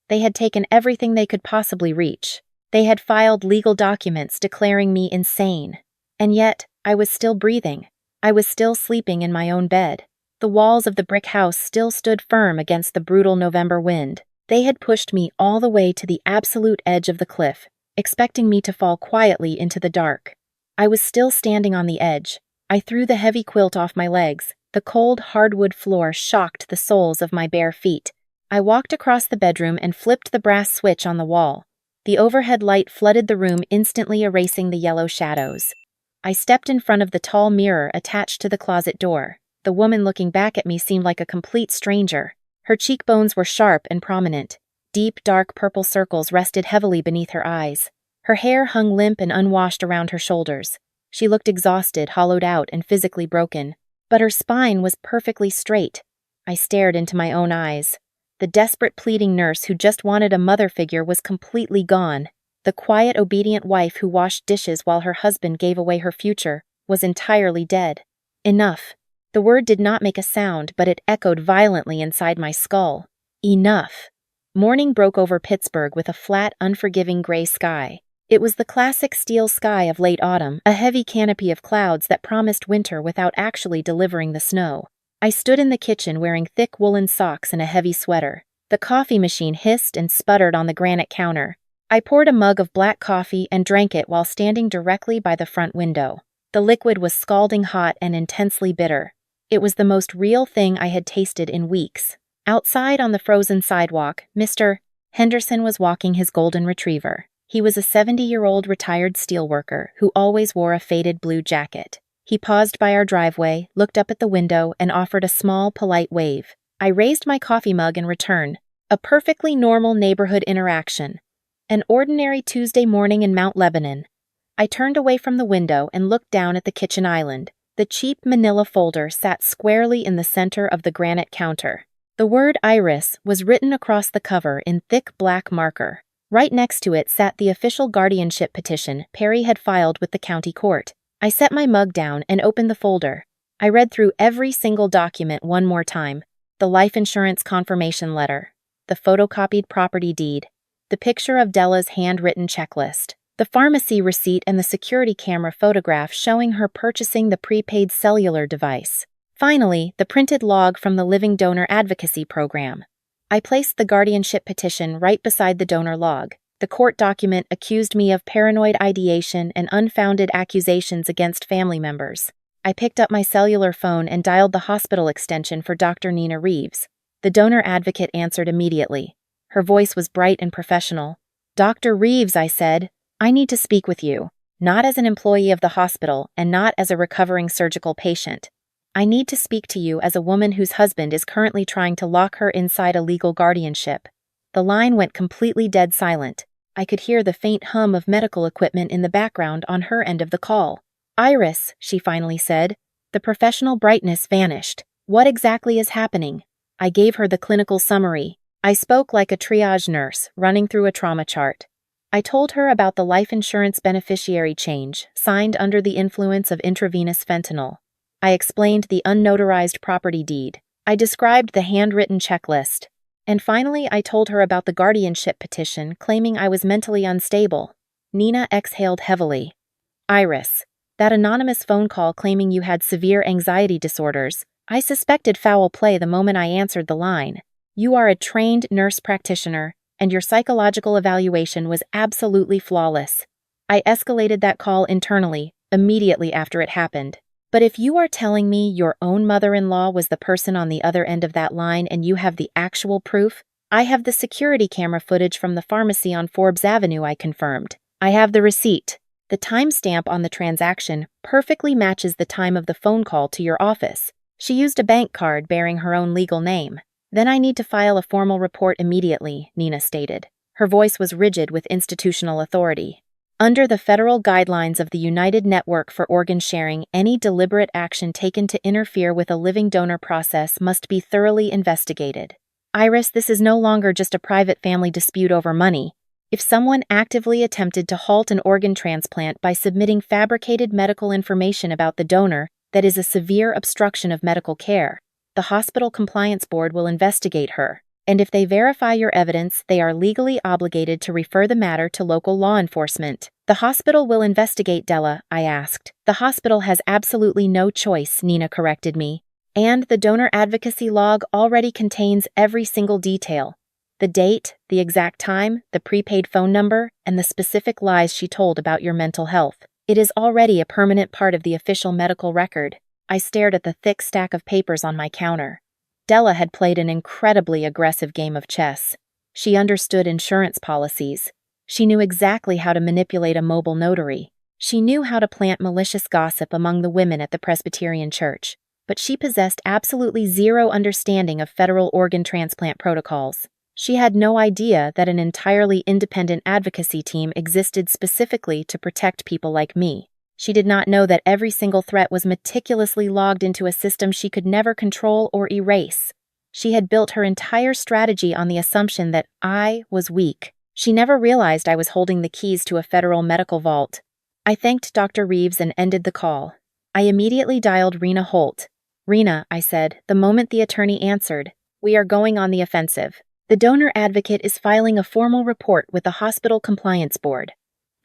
They had taken everything they could possibly reach. They had filed legal documents declaring me insane. And yet, I was still breathing. I was still sleeping in my own bed. The walls of the brick house still stood firm against the brutal November wind. They had pushed me all the way to the absolute edge of the cliff, expecting me to fall quietly into the dark. I was still standing on the edge. I threw the heavy quilt off my legs. The cold hardwood floor shocked the soles of my bare feet. I walked across the bedroom and flipped the brass switch on the wall. The overhead light flooded the room, instantly erasing the yellow shadows. I stepped in front of the tall mirror attached to the closet door. The woman looking back at me seemed like a complete stranger. Her cheekbones were sharp and prominent. Deep, dark purple circles rested heavily beneath her eyes. Her hair hung limp and unwashed around her shoulders. She looked exhausted, hollowed out, and physically broken. But her spine was perfectly straight. I stared into my own eyes. The desperate pleading nurse who just wanted a mother figure was completely gone. The quiet, obedient wife who washed dishes while her husband gave away her future was entirely dead. Enough. The word did not make a sound, but it echoed violently inside my skull. Enough. Morning broke over Pittsburgh with a flat, unforgiving gray sky. It was the classic steel sky of late autumn, a heavy canopy of clouds that promised winter without actually delivering the snow. I stood in the kitchen wearing thick woolen socks and a heavy sweater. The coffee machine hissed and sputtered on the granite counter. I poured a mug of black coffee and drank it while standing directly by the front window. The liquid was scalding hot and intensely bitter. It was the most real thing I had tasted in weeks. Outside on the frozen sidewalk, Mr. Henderson was walking his golden retriever. He was a 70-year-old retired steelworker who always wore a faded blue jacket. He paused by our driveway, looked up at the window, and offered a small, polite wave. I raised my coffee mug in return. A perfectly normal neighborhood interaction. An ordinary Tuesday morning in Mount Lebanon. I turned away from the window and looked down at the kitchen island. The cheap manila folder sat squarely in the center of the granite counter. The word Iris was written across the cover in thick black marker. Right next to it sat the official guardianship petition Perry had filed with the county court. I set my mug down and opened the folder. I read through every single document one more time. The life insurance confirmation letter, the photocopied property deed, the picture of Della's handwritten checklist, the pharmacy receipt, and the security camera photograph showing her purchasing the prepaid cellular device. Finally, the printed log from the Living Donor Advocacy Program. I placed the guardianship petition right beside the donor log. The court document accused me of paranoid ideation and unfounded accusations against family members. I picked up my cellular phone and dialed the hospital extension for Dr. Nina Reeves. The donor advocate answered immediately. Her voice was bright and professional. "Dr. Reeves," I said, "I need to speak with you, not as an employee of the hospital and not as a recovering surgical patient. I need to speak to you as a woman whose husband is currently trying to lock her inside a legal guardianship." The line went completely dead silent. I could hear the faint hum of medical equipment in the background on her end of the call. "Iris," she finally said. The professional brightness vanished. "What exactly is happening?" I gave her the clinical summary. I spoke like a triage nurse, running through a trauma chart. I told her about the life insurance beneficiary change, signed under the influence of intravenous fentanyl. I explained the unnotarized property deed. I described the handwritten checklist. And finally, I told her about the guardianship petition claiming I was mentally unstable. Nina exhaled heavily. "Iris, that anonymous phone call claiming you had severe anxiety disorders. I suspected foul play the moment I answered the line. You are a trained nurse practitioner, and your psychological evaluation was absolutely flawless. I escalated that call internally, immediately after it happened. But if you are telling me your own mother-in-law was the person on the other end of that line and you have the actual proof, I have the security camera footage from the pharmacy on Forbes Avenue, I confirmed. I have the receipt. The timestamp on the transaction perfectly matches the time of the phone call to your office. She used a bank card bearing her own legal name. Then I need to file a formal report immediately, Nina stated. Her voice was rigid with institutional authority. Under the federal guidelines of the United Network for Organ Sharing, any deliberate action taken to interfere with a living donor process must be thoroughly investigated. Iris, this is no longer just a private family dispute over money. If someone actively attempted to halt an organ transplant by submitting fabricated medical information about the donor, that is a severe obstruction of medical care. The Hospital Compliance Board will investigate her, and if they verify your evidence, they are legally obligated to refer the matter to local law enforcement. The hospital will investigate Della, I asked. The hospital has absolutely no choice, Nina corrected me. And the donor advocacy log already contains every single detail. The date, the exact time, the prepaid phone number, and the specific lies she told about your mental health. It is already a permanent part of the official medical record. I stared at the thick stack of papers on my counter. Della had played an incredibly aggressive game of chess. She understood insurance policies. She knew exactly how to manipulate a mobile notary. She knew how to plant malicious gossip among the women at the Presbyterian Church. But she possessed absolutely zero understanding of federal organ transplant protocols. She had no idea that an entirely independent advocacy team existed specifically to protect people like me. She did not know that every single threat was meticulously logged into a system she could never control or erase. She had built her entire strategy on the assumption that I was weak. She never realized I was holding the keys to a federal medical vault. I thanked Dr. Reeves and ended the call. I immediately dialed Rena Holt. "Rena," I said, the moment the attorney answered, "we are going on the offensive. The donor advocate is filing a formal report with the Hospital Compliance Board.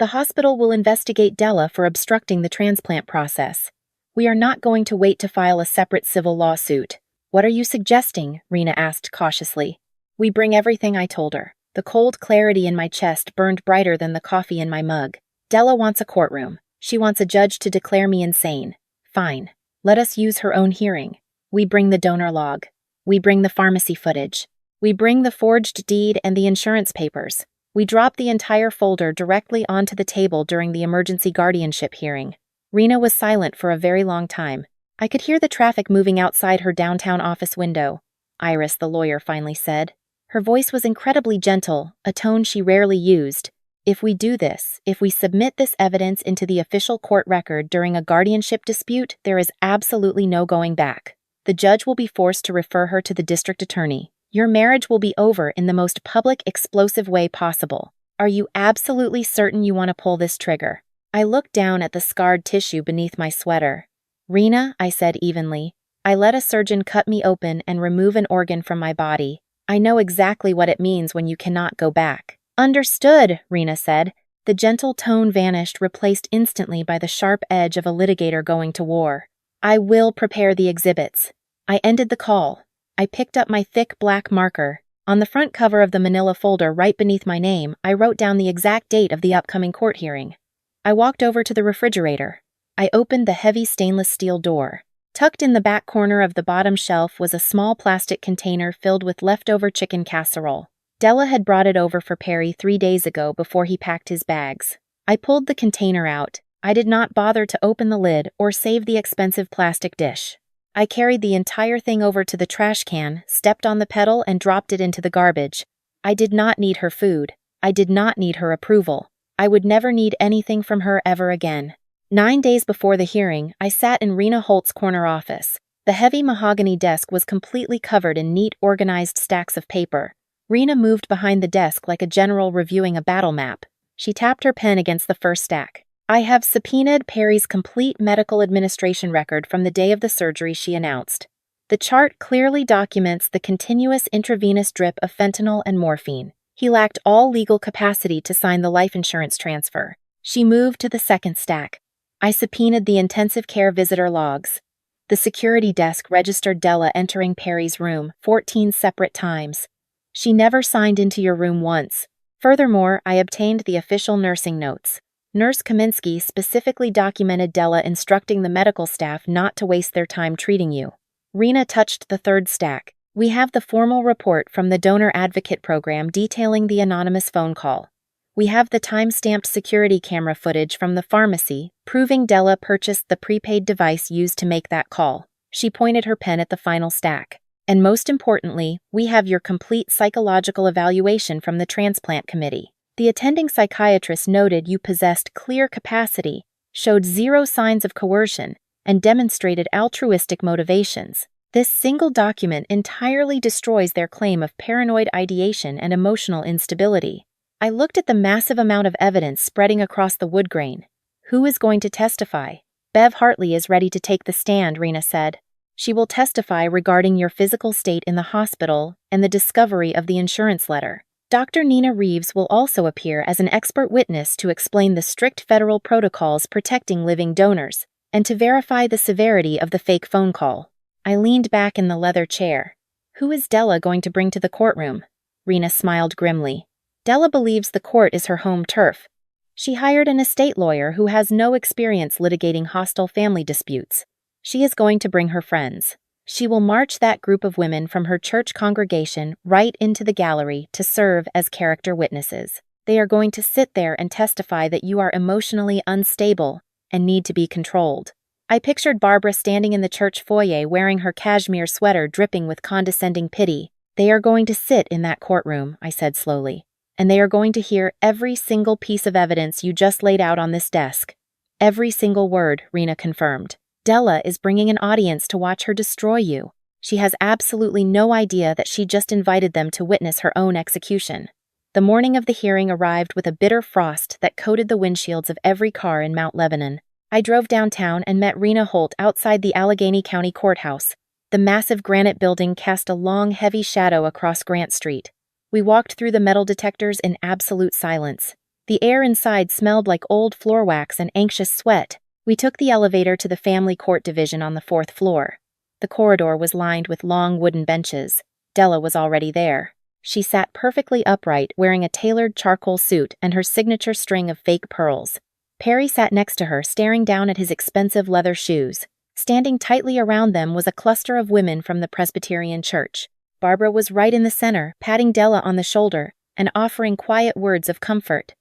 The hospital will investigate Della for obstructing the transplant process. We are not going to wait to file a separate civil lawsuit." "What are you suggesting?" Rena asked cautiously. "We bring everything," I told her. The cold clarity in my chest burned brighter than the coffee in my mug. "Della wants a courtroom. She wants a judge to declare me insane. Fine. Let us use her own hearing. We bring the donor log. We bring the pharmacy footage. We bring the forged deed and the insurance papers. We drop the entire folder directly onto the table during the emergency guardianship hearing." Rena was silent for a very long time. I could hear the traffic moving outside her downtown office window. "Iris," the lawyer finally said. Her voice was incredibly gentle, a tone she rarely used. "If we do this, if we submit this evidence into the official court record during a guardianship dispute, there is absolutely no going back. The judge will be forced to refer her to the district attorney. Your marriage will be over in the most public, explosive way possible. Are you absolutely certain you want to pull this trigger?" I looked down at the scarred tissue beneath my sweater. "Rena," I said evenly, "I let a surgeon cut me open and remove an organ from my body. I know exactly what it means when you cannot go back." "Understood," Rena said. The gentle tone vanished, replaced instantly by the sharp edge of a litigator going to war. "I will prepare the exhibits." I ended the call. I picked up my thick black marker. On the front cover of the manila folder right beneath my name, I wrote down the exact date of the upcoming court hearing. I walked over to the refrigerator. I opened the heavy stainless steel door. Tucked in the back corner of the bottom shelf was a small plastic container filled with leftover chicken casserole. Della had brought it over for Perry 3 days ago before he packed his bags. I pulled the container out. I did not bother to open the lid or save the expensive plastic dish. I carried the entire thing over to the trash can, stepped on the pedal, and dropped it into the garbage. I did not need her food. I did not need her approval. I would never need anything from her ever again. 9 days before the hearing, I sat in Rena Holt's corner office. The heavy mahogany desk was completely covered in neat, organized stacks of paper. Rena moved behind the desk like a general reviewing a battle map. She tapped her pen against the first stack. "I have subpoenaed Perry's complete medical administration record from the day of the surgery," she announced. "The chart clearly documents the continuous intravenous drip of fentanyl and morphine. He lacked all legal capacity to sign the life insurance transfer." She moved to the second stack. "I subpoenaed the intensive care visitor logs. The security desk registered Della entering Perry's room 14 separate times. She never signed into your room once. Furthermore, I obtained the official nursing notes. Nurse Kaminsky specifically documented Della instructing the medical staff not to waste their time treating you." Rena touched the third stack. "We have the formal report from the donor advocate program detailing the anonymous phone call. We have the time-stamped security camera footage from the pharmacy proving Della purchased the prepaid device used to make that call." She pointed her pen at the final stack. "And most importantly, we have your complete psychological evaluation from the transplant committee. The attending psychiatrist noted you possessed clear capacity, showed zero signs of coercion, and demonstrated altruistic motivations. This single document entirely destroys their claim of paranoid ideation and emotional instability." I looked at the massive amount of evidence spreading across the wood grain. "Who is going to testify?" "Bev Hartley is ready to take the stand," Rena said. "She will testify regarding your physical state in the hospital and the discovery of the insurance letter. Dr. Nina Reeves will also appear as an expert witness to explain the strict federal protocols protecting living donors and to verify the severity of the fake phone call." I leaned back in the leather chair. "Who is Della going to bring to the courtroom?" Rena smiled grimly. "Della believes the court is her home turf. She hired an estate lawyer who has no experience litigating hostile family disputes. She is going to bring her friends. She will march that group of women from her church congregation right into the gallery to serve as character witnesses. They are going to sit there and testify that you are emotionally unstable and need to be controlled." I pictured Barbara standing in the church foyer wearing her cashmere sweater dripping with condescending pity. "They are going to sit in that courtroom," I said slowly, "and they are going to hear every single piece of evidence you just laid out on this desk. Every single word, Rena confirmed. Della is bringing an audience to watch her destroy you. She has absolutely no idea that she just invited them to witness her own execution. The morning of the hearing arrived with a bitter frost that coated the windshields of every car in Mount Lebanon. I drove downtown and met Rena Holt outside the Allegheny County Courthouse. The massive granite building cast a long, heavy shadow across Grant Street. We walked through the metal detectors in absolute silence. The air inside smelled like old floor wax and anxious sweat. We took the elevator to the family court division on the 4th floor. The corridor was lined with long wooden benches. Della was already there. She sat perfectly upright, wearing a tailored charcoal suit and her signature string of fake pearls. Perry sat next to her, staring down at his expensive leather shoes. Standing tightly around them was a cluster of women from the Presbyterian Church. Barbara was right in the center, patting Della on the shoulder and offering quiet words of comfort.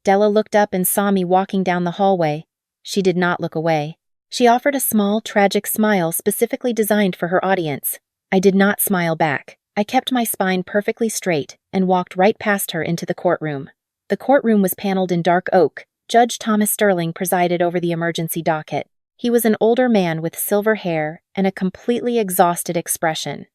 Della looked up and saw me walking down the hallway. She did not look away. She offered a small, tragic smile specifically designed for her audience. I did not smile back. I kept my spine perfectly straight and walked right past her into the courtroom. The courtroom was paneled in dark oak. Judge Thomas Sterling presided over the emergency docket. He was an older man with silver hair and a completely exhausted expression.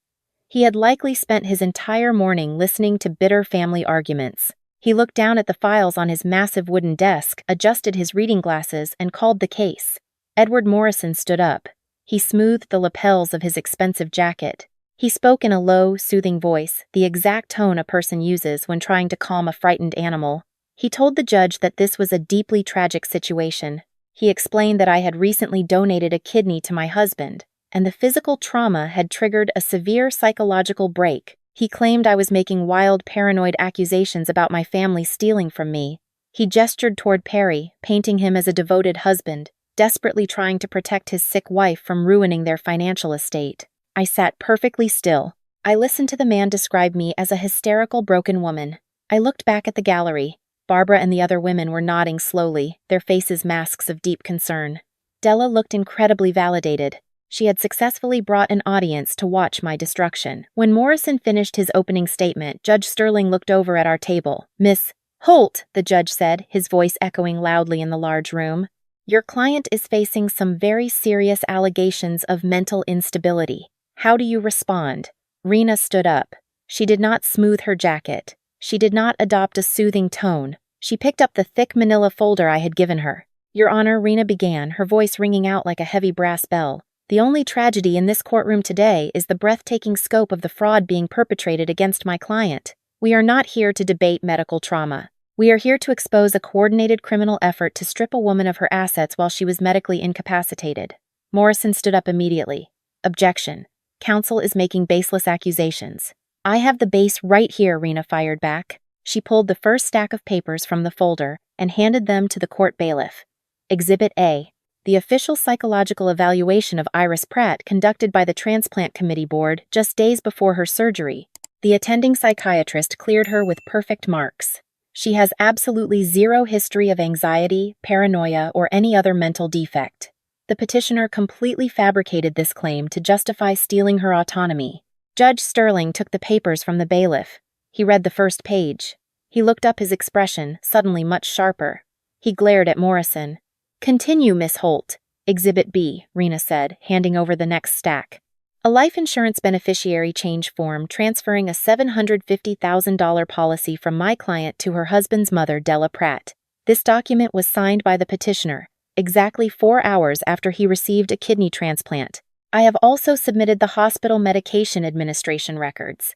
He had likely spent his entire morning listening to bitter family arguments. He looked down at the files on his massive wooden desk, adjusted his reading glasses, and called the case. Edward Morrison stood up. He smoothed the lapels of his expensive jacket. He spoke in a low, soothing voice, the exact tone a person uses when trying to calm a frightened animal. He told the judge that this was a deeply tragic situation. He explained that I had recently donated a kidney to my husband, and the physical trauma had triggered a severe psychological break. He claimed I was making wild, paranoid accusations about my family stealing from me. He gestured toward Perry, painting him as a devoted husband, desperately trying to protect his sick wife from ruining their financial estate. I sat perfectly still. I listened to the man describe me as a hysterical, broken woman. I looked back at the gallery. Barbara and the other women were nodding slowly, their faces masks of deep concern. Della looked incredibly validated. She had successfully brought an audience to watch my destruction. When Morrison finished his opening statement, Judge Sterling looked over at our table. "Miss Holt," the judge said, his voice echoing loudly in the large room, "your client is facing some very serious allegations of mental instability. How do you respond?" Rena stood up. She did not smooth her jacket. She did not adopt a soothing tone. She picked up the thick manila folder I had given her. "Your Honor," Rena began, her voice ringing out like a heavy brass bell, "the only tragedy in this courtroom today is the breathtaking scope of the fraud being perpetrated against my client. We are not here to debate medical trauma. We are here to expose a coordinated criminal effort to strip a woman of her assets while she was medically incapacitated." Morrison stood up immediately. "Objection. Counsel is making baseless accusations." "I have the base right here," Rena fired back. She pulled the first stack of papers from the folder and handed them to the court bailiff. Exhibit A. The official psychological evaluation of Iris Pratt conducted by the Transplant Committee Board just days before her surgery. The attending psychiatrist cleared her with perfect marks. She has absolutely zero history of anxiety, paranoia, or any other mental defect. The petitioner completely fabricated this claim to justify stealing her autonomy. Judge Sterling took the papers from the bailiff. He read the first page. He looked up, his expression suddenly much sharper. He glared at Morrison. "Continue, Miss Holt." "Exhibit B," Rena said, handing over the next stack. "A life insurance beneficiary change form transferring a $750,000 policy from my client to her husband's mother, Della Pratt. This document was signed by the petitioner exactly 4 hours after he received a kidney transplant. I have also submitted the hospital medication administration records."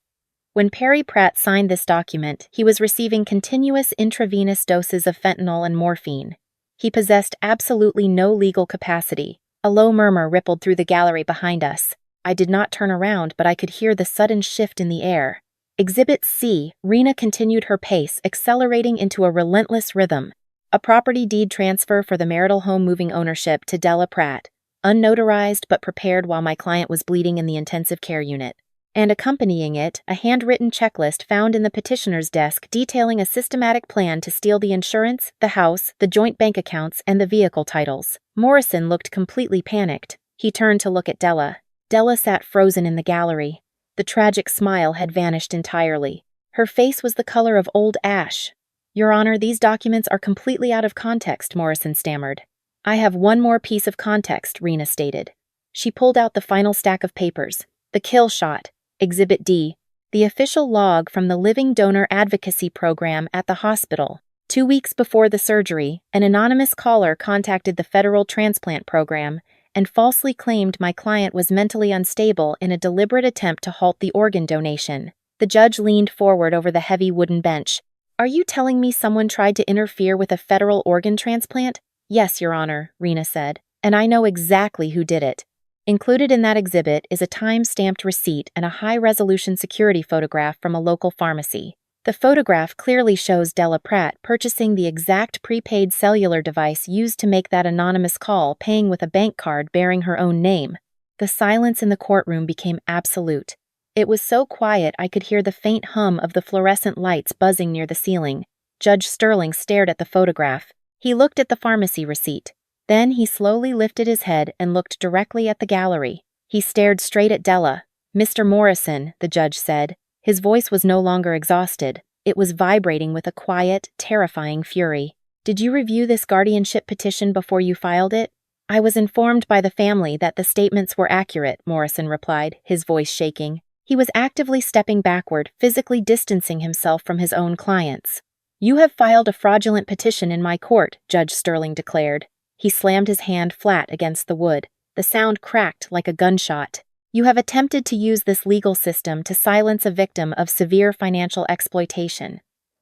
When Perry Pratt signed this document, he was receiving continuous intravenous doses of fentanyl and morphine. He possessed absolutely no legal capacity. A low murmur rippled through the gallery behind us. I did not turn around, but I could hear the sudden shift in the air. Exhibit C, Rena continued her pace, accelerating into a relentless rhythm. A property deed transfer for the marital home moving ownership to Della Pratt, unnotarized but prepared while my client was bleeding in the intensive care unit. And accompanying it, a handwritten checklist found in the petitioner's desk detailing a systematic plan to steal the insurance, the house, the joint bank accounts, and the vehicle titles. Morrison looked completely panicked. He turned to look at Della. Della sat frozen in the gallery. The tragic smile had vanished entirely. Her face was the color of old ash. "Your Honor, these documents are completely out of context," Morrison stammered. I have one more piece of context, Rena stated. She pulled out the final stack of papers. The kill shot, Exhibit D, the official log from the Living Donor Advocacy Program at the hospital. 2 weeks before the surgery, an anonymous caller contacted the federal transplant program and falsely claimed my client was mentally unstable in a deliberate attempt to halt the organ donation. The judge leaned forward over the heavy wooden bench. Are you telling me someone tried to interfere with a federal organ transplant? Yes, Your Honor, Rena said, and I know exactly who did it. Included in that exhibit is a time-stamped receipt and a high-resolution security photograph from a local pharmacy. The photograph clearly shows Della Pratt purchasing the exact prepaid cellular device used to make that anonymous call, paying with a bank card bearing her own name. The silence in the courtroom became absolute. It was so quiet I could hear the faint hum of the fluorescent lights buzzing near the ceiling. Judge Sterling stared at the photograph. He looked at the pharmacy receipt. Then he slowly lifted his head and looked directly at the gallery. He stared straight at Della. Mr. Morrison, the judge said. His voice was no longer exhausted. It was vibrating with a quiet, terrifying fury. Did you review this guardianship petition before you filed it? I was informed by the family that the statements were accurate, Morrison replied, his voice shaking. He was actively stepping backward, physically distancing himself from his own clients. You have filed a fraudulent petition in my court, Judge Sterling declared. He slammed his hand flat against the wood. The sound cracked like a gunshot. You have attempted to use this legal system to silence a victim of severe financial exploitation.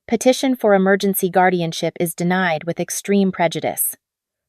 Petition for emergency guardianship is denied with extreme prejudice.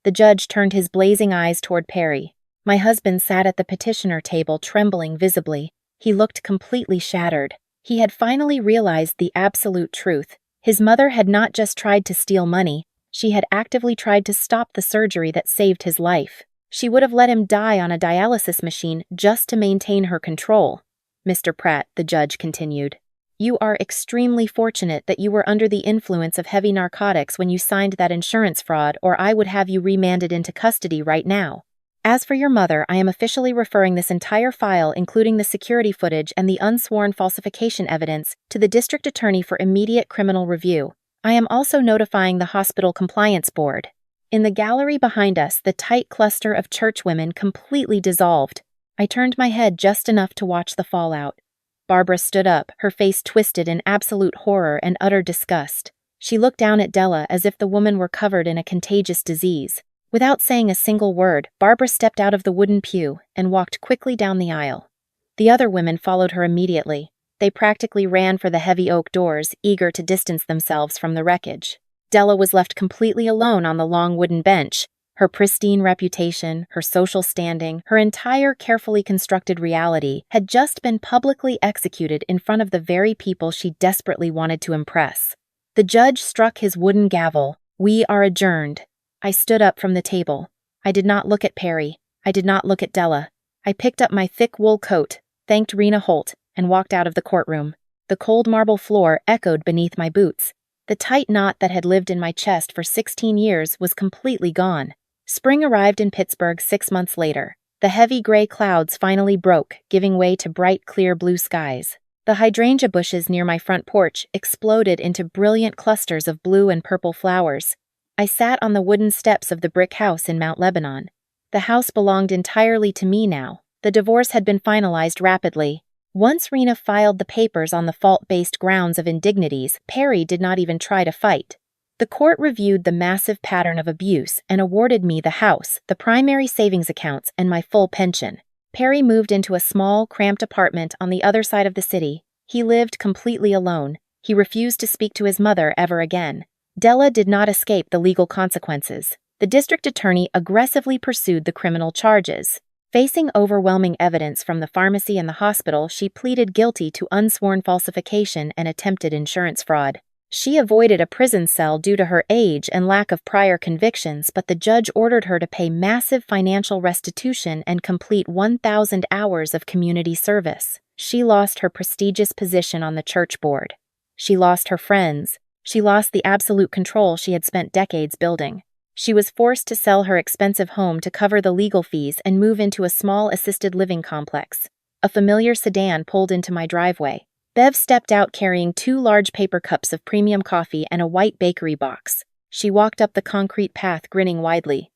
The judge turned his blazing eyes toward Perry. My husband sat at the petitioner table, trembling visibly. He looked completely shattered. He had finally realized the absolute truth. His mother had not just tried to steal money, she had actively tried to stop the surgery that saved his life. She would have let him die on a dialysis machine just to maintain her control. Mr. Pratt, the judge continued, you are extremely fortunate that you were under the influence of heavy narcotics when you signed that insurance fraud, or I would have you remanded into custody right now. As for your mother, I am officially referring this entire file, including the security footage and the unsworn falsification evidence, to the district attorney for immediate criminal review. I am also notifying the hospital compliance board. In the gallery behind us, the tight cluster of churchwomen completely dissolved. I turned my head just enough to watch the fallout. Barbara stood up, her face twisted in absolute horror and utter disgust. She looked down at Della as if the woman were covered in a contagious disease. Without saying a single word, Barbara stepped out of the wooden pew and walked quickly down the aisle. The other women followed her immediately. They practically ran for the heavy oak doors, eager to distance themselves from the wreckage. Della was left completely alone on the long wooden bench. Her pristine reputation, her social standing, her entire carefully constructed reality had just been publicly executed in front of the very people she desperately wanted to impress. The judge struck his wooden gavel. We are adjourned. I stood up from the table. I did not look at Perry. I did not look at Della. I picked up my thick wool coat, thanked Rena Holt, and walked out of the courtroom. The cold marble floor echoed beneath my boots. The tight knot that had lived in my chest for 16 years was completely gone. Spring arrived in Pittsburgh 6 months later. The heavy gray clouds finally broke, giving way to bright, clear blue skies. The hydrangea bushes near my front porch exploded into brilliant clusters of blue and purple flowers. I sat on the wooden steps of the brick house in Mount Lebanon. The house belonged entirely to me now. The divorce had been finalized rapidly. Once Rena filed the papers on the fault-based grounds of indignities, Perry did not even try to fight. The court reviewed the massive pattern of abuse and awarded me the house, the primary savings accounts, and my full pension. Perry moved into a small, cramped apartment on the other side of the city. He lived completely alone. He refused to speak to his mother ever again. Della did not escape the legal consequences. The district attorney aggressively pursued the criminal charges. Facing overwhelming evidence from the pharmacy and the hospital, she pleaded guilty to unsworn falsification and attempted insurance fraud. She avoided a prison cell due to her age and lack of prior convictions, but the judge ordered her to pay massive financial restitution and complete 1,000 hours of community service. She lost her prestigious position on the church board. She lost her friends. She lost the absolute control she had spent decades building. She was forced to sell her expensive home to cover the legal fees and move into a small assisted living complex. A familiar sedan pulled into my driveway. Bev stepped out carrying 2 large paper cups of premium coffee and a white bakery box. She walked up the concrete path, grinning widely.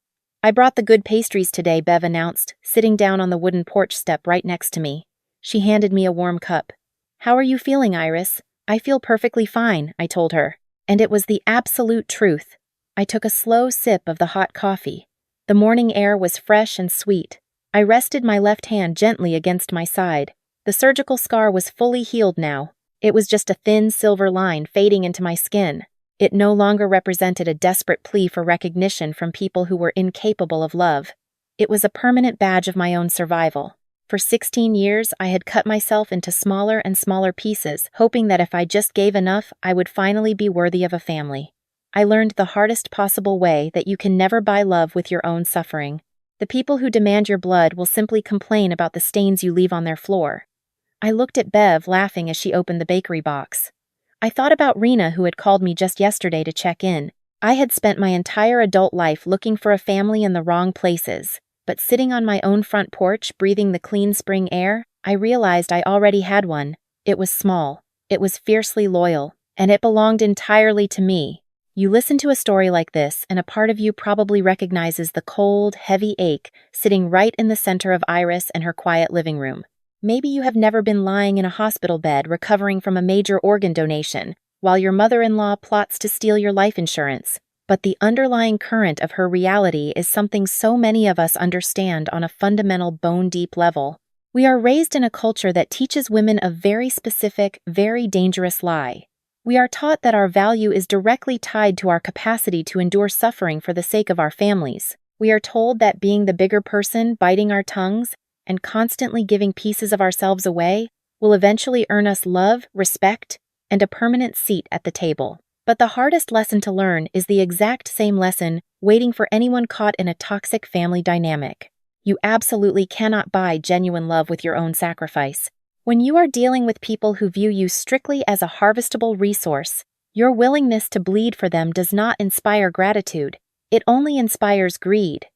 I brought the good pastries today, Bev announced, sitting down on the wooden porch step right next to me. She handed me a warm cup. How are you feeling, Iris? I feel perfectly fine, I told her. And it was the absolute truth. I took a slow sip of the hot coffee. The morning air was fresh and sweet. I rested my left hand gently against my side. The surgical scar was fully healed now. It was just a thin silver line fading into my skin. It no longer represented a desperate plea for recognition from people who were incapable of love. It was a permanent badge of my own survival. For 16 years, I had cut myself into smaller and smaller pieces, hoping that if I just gave enough, I would finally be worthy of a family. I learned the hardest possible way that you can never buy love with your own suffering. The people who demand your blood will simply complain about the stains you leave on their floor. I looked at Bev, laughing as she opened the bakery box. I thought about Rena, who had called me just yesterday to check in. I had spent my entire adult life looking for a family in the wrong places, but sitting on my own front porch, breathing the clean spring air, I realized I already had one. It was small, it was fiercely loyal, and it belonged entirely to me. You listen to a story like this, and a part of you probably recognizes the cold, heavy ache sitting right in the center of Iris and her quiet living room. Maybe you have never been lying in a hospital bed recovering from a major organ donation, while your mother-in-law plots to steal your life insurance. But the underlying current of her reality is something so many of us understand on a fundamental bone-deep level. We are raised in a culture that teaches women a very specific, very dangerous lie. We are taught that our value is directly tied to our capacity to endure suffering for the sake of our families. We are told that being the bigger person, biting our tongues, and constantly giving pieces of ourselves away will eventually earn us love, respect, and a permanent seat at the table. But the hardest lesson to learn is the exact same lesson waiting for anyone caught in a toxic family dynamic. You absolutely cannot buy genuine love with your own sacrifice. When you are dealing with people who view you strictly as a harvestable resource, your willingness to bleed for them does not inspire gratitude. It only inspires greed.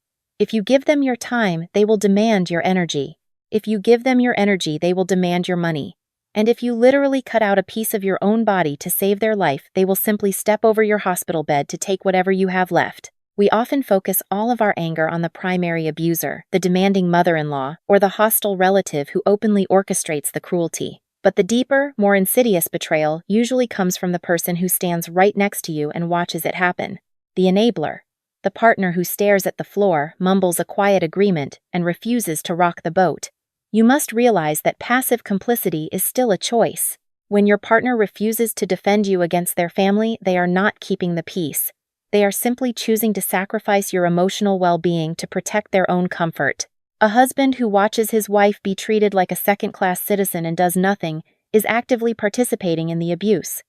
If you give them your time, they will demand your energy. If you give them your energy, they will demand your money. And if you literally cut out a piece of your own body to save their life, they will simply step over your hospital bed to take whatever you have left. We often focus all of our anger on the primary abuser, the demanding mother-in-law, or the hostile relative who openly orchestrates the cruelty. But the deeper, more insidious betrayal usually comes from the person who stands right next to you and watches it happen. The enabler. The partner who stares at the floor, mumbles a quiet agreement, and refuses to rock the boat. You must realize that passive complicity is still a choice. When your partner refuses to defend you against their family, they are not keeping the peace. They are simply choosing to sacrifice your emotional well-being to protect their own comfort. A husband who watches his wife be treated like a second-class citizen and does nothing is actively participating in the abuse.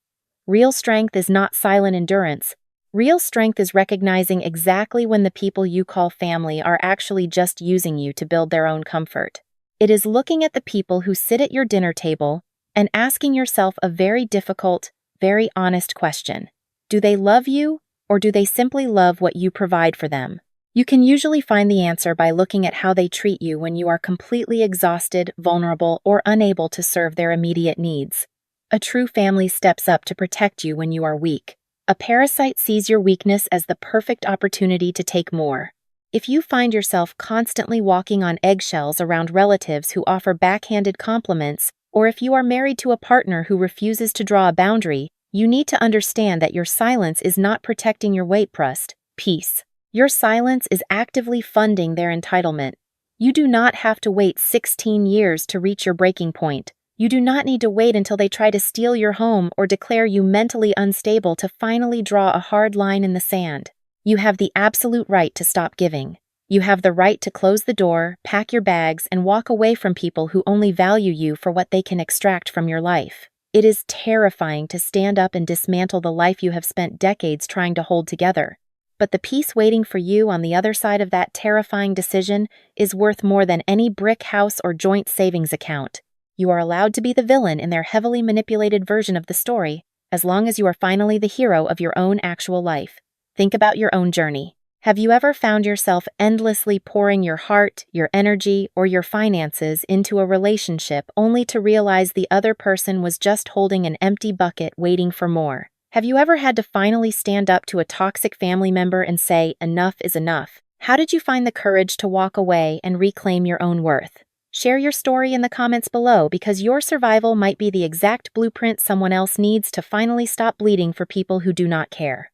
Real strength is not silent endurance. Real strength is recognizing exactly when the people you call family are actually just using you to build their own comfort. It is looking at the people who sit at your dinner table and asking yourself a very difficult, very honest question. Do they love you, or do they simply love what you provide for them? You can usually find the answer by looking at how they treat you when you are completely exhausted, vulnerable, or unable to serve their immediate needs. A true family steps up to protect you when you are weak. A parasite sees your weakness as the perfect opportunity to take more. If you find yourself constantly walking on eggshells around relatives who offer backhanded compliments, or if you are married to a partner who refuses to draw a boundary, you need to understand that your silence is not protecting your weight trust, peace. Your silence is actively funding their entitlement. You do not have to wait 16 years to reach your breaking point. You do not need to wait until they try to steal your home or declare you mentally unstable to finally draw a hard line in the sand. You have the absolute right to stop giving. You have the right to close the door, pack your bags, and walk away from people who only value you for what they can extract from your life. It is terrifying to stand up and dismantle the life you have spent decades trying to hold together. But the peace waiting for you on the other side of that terrifying decision is worth more than any brick house or joint savings account. You are allowed to be the villain in their heavily manipulated version of the story, as long as you are finally the hero of your own actual life. Think about your own journey. Have you ever found yourself endlessly pouring your heart, your energy, or your finances into a relationship only to realize the other person was just holding an empty bucket waiting for more? Have you ever had to finally stand up to a toxic family member and say, enough is enough? How did you find the courage to walk away and reclaim your own worth? Share your story in the comments below because your survival might be the exact blueprint someone else needs to finally stop bleeding for people who do not care.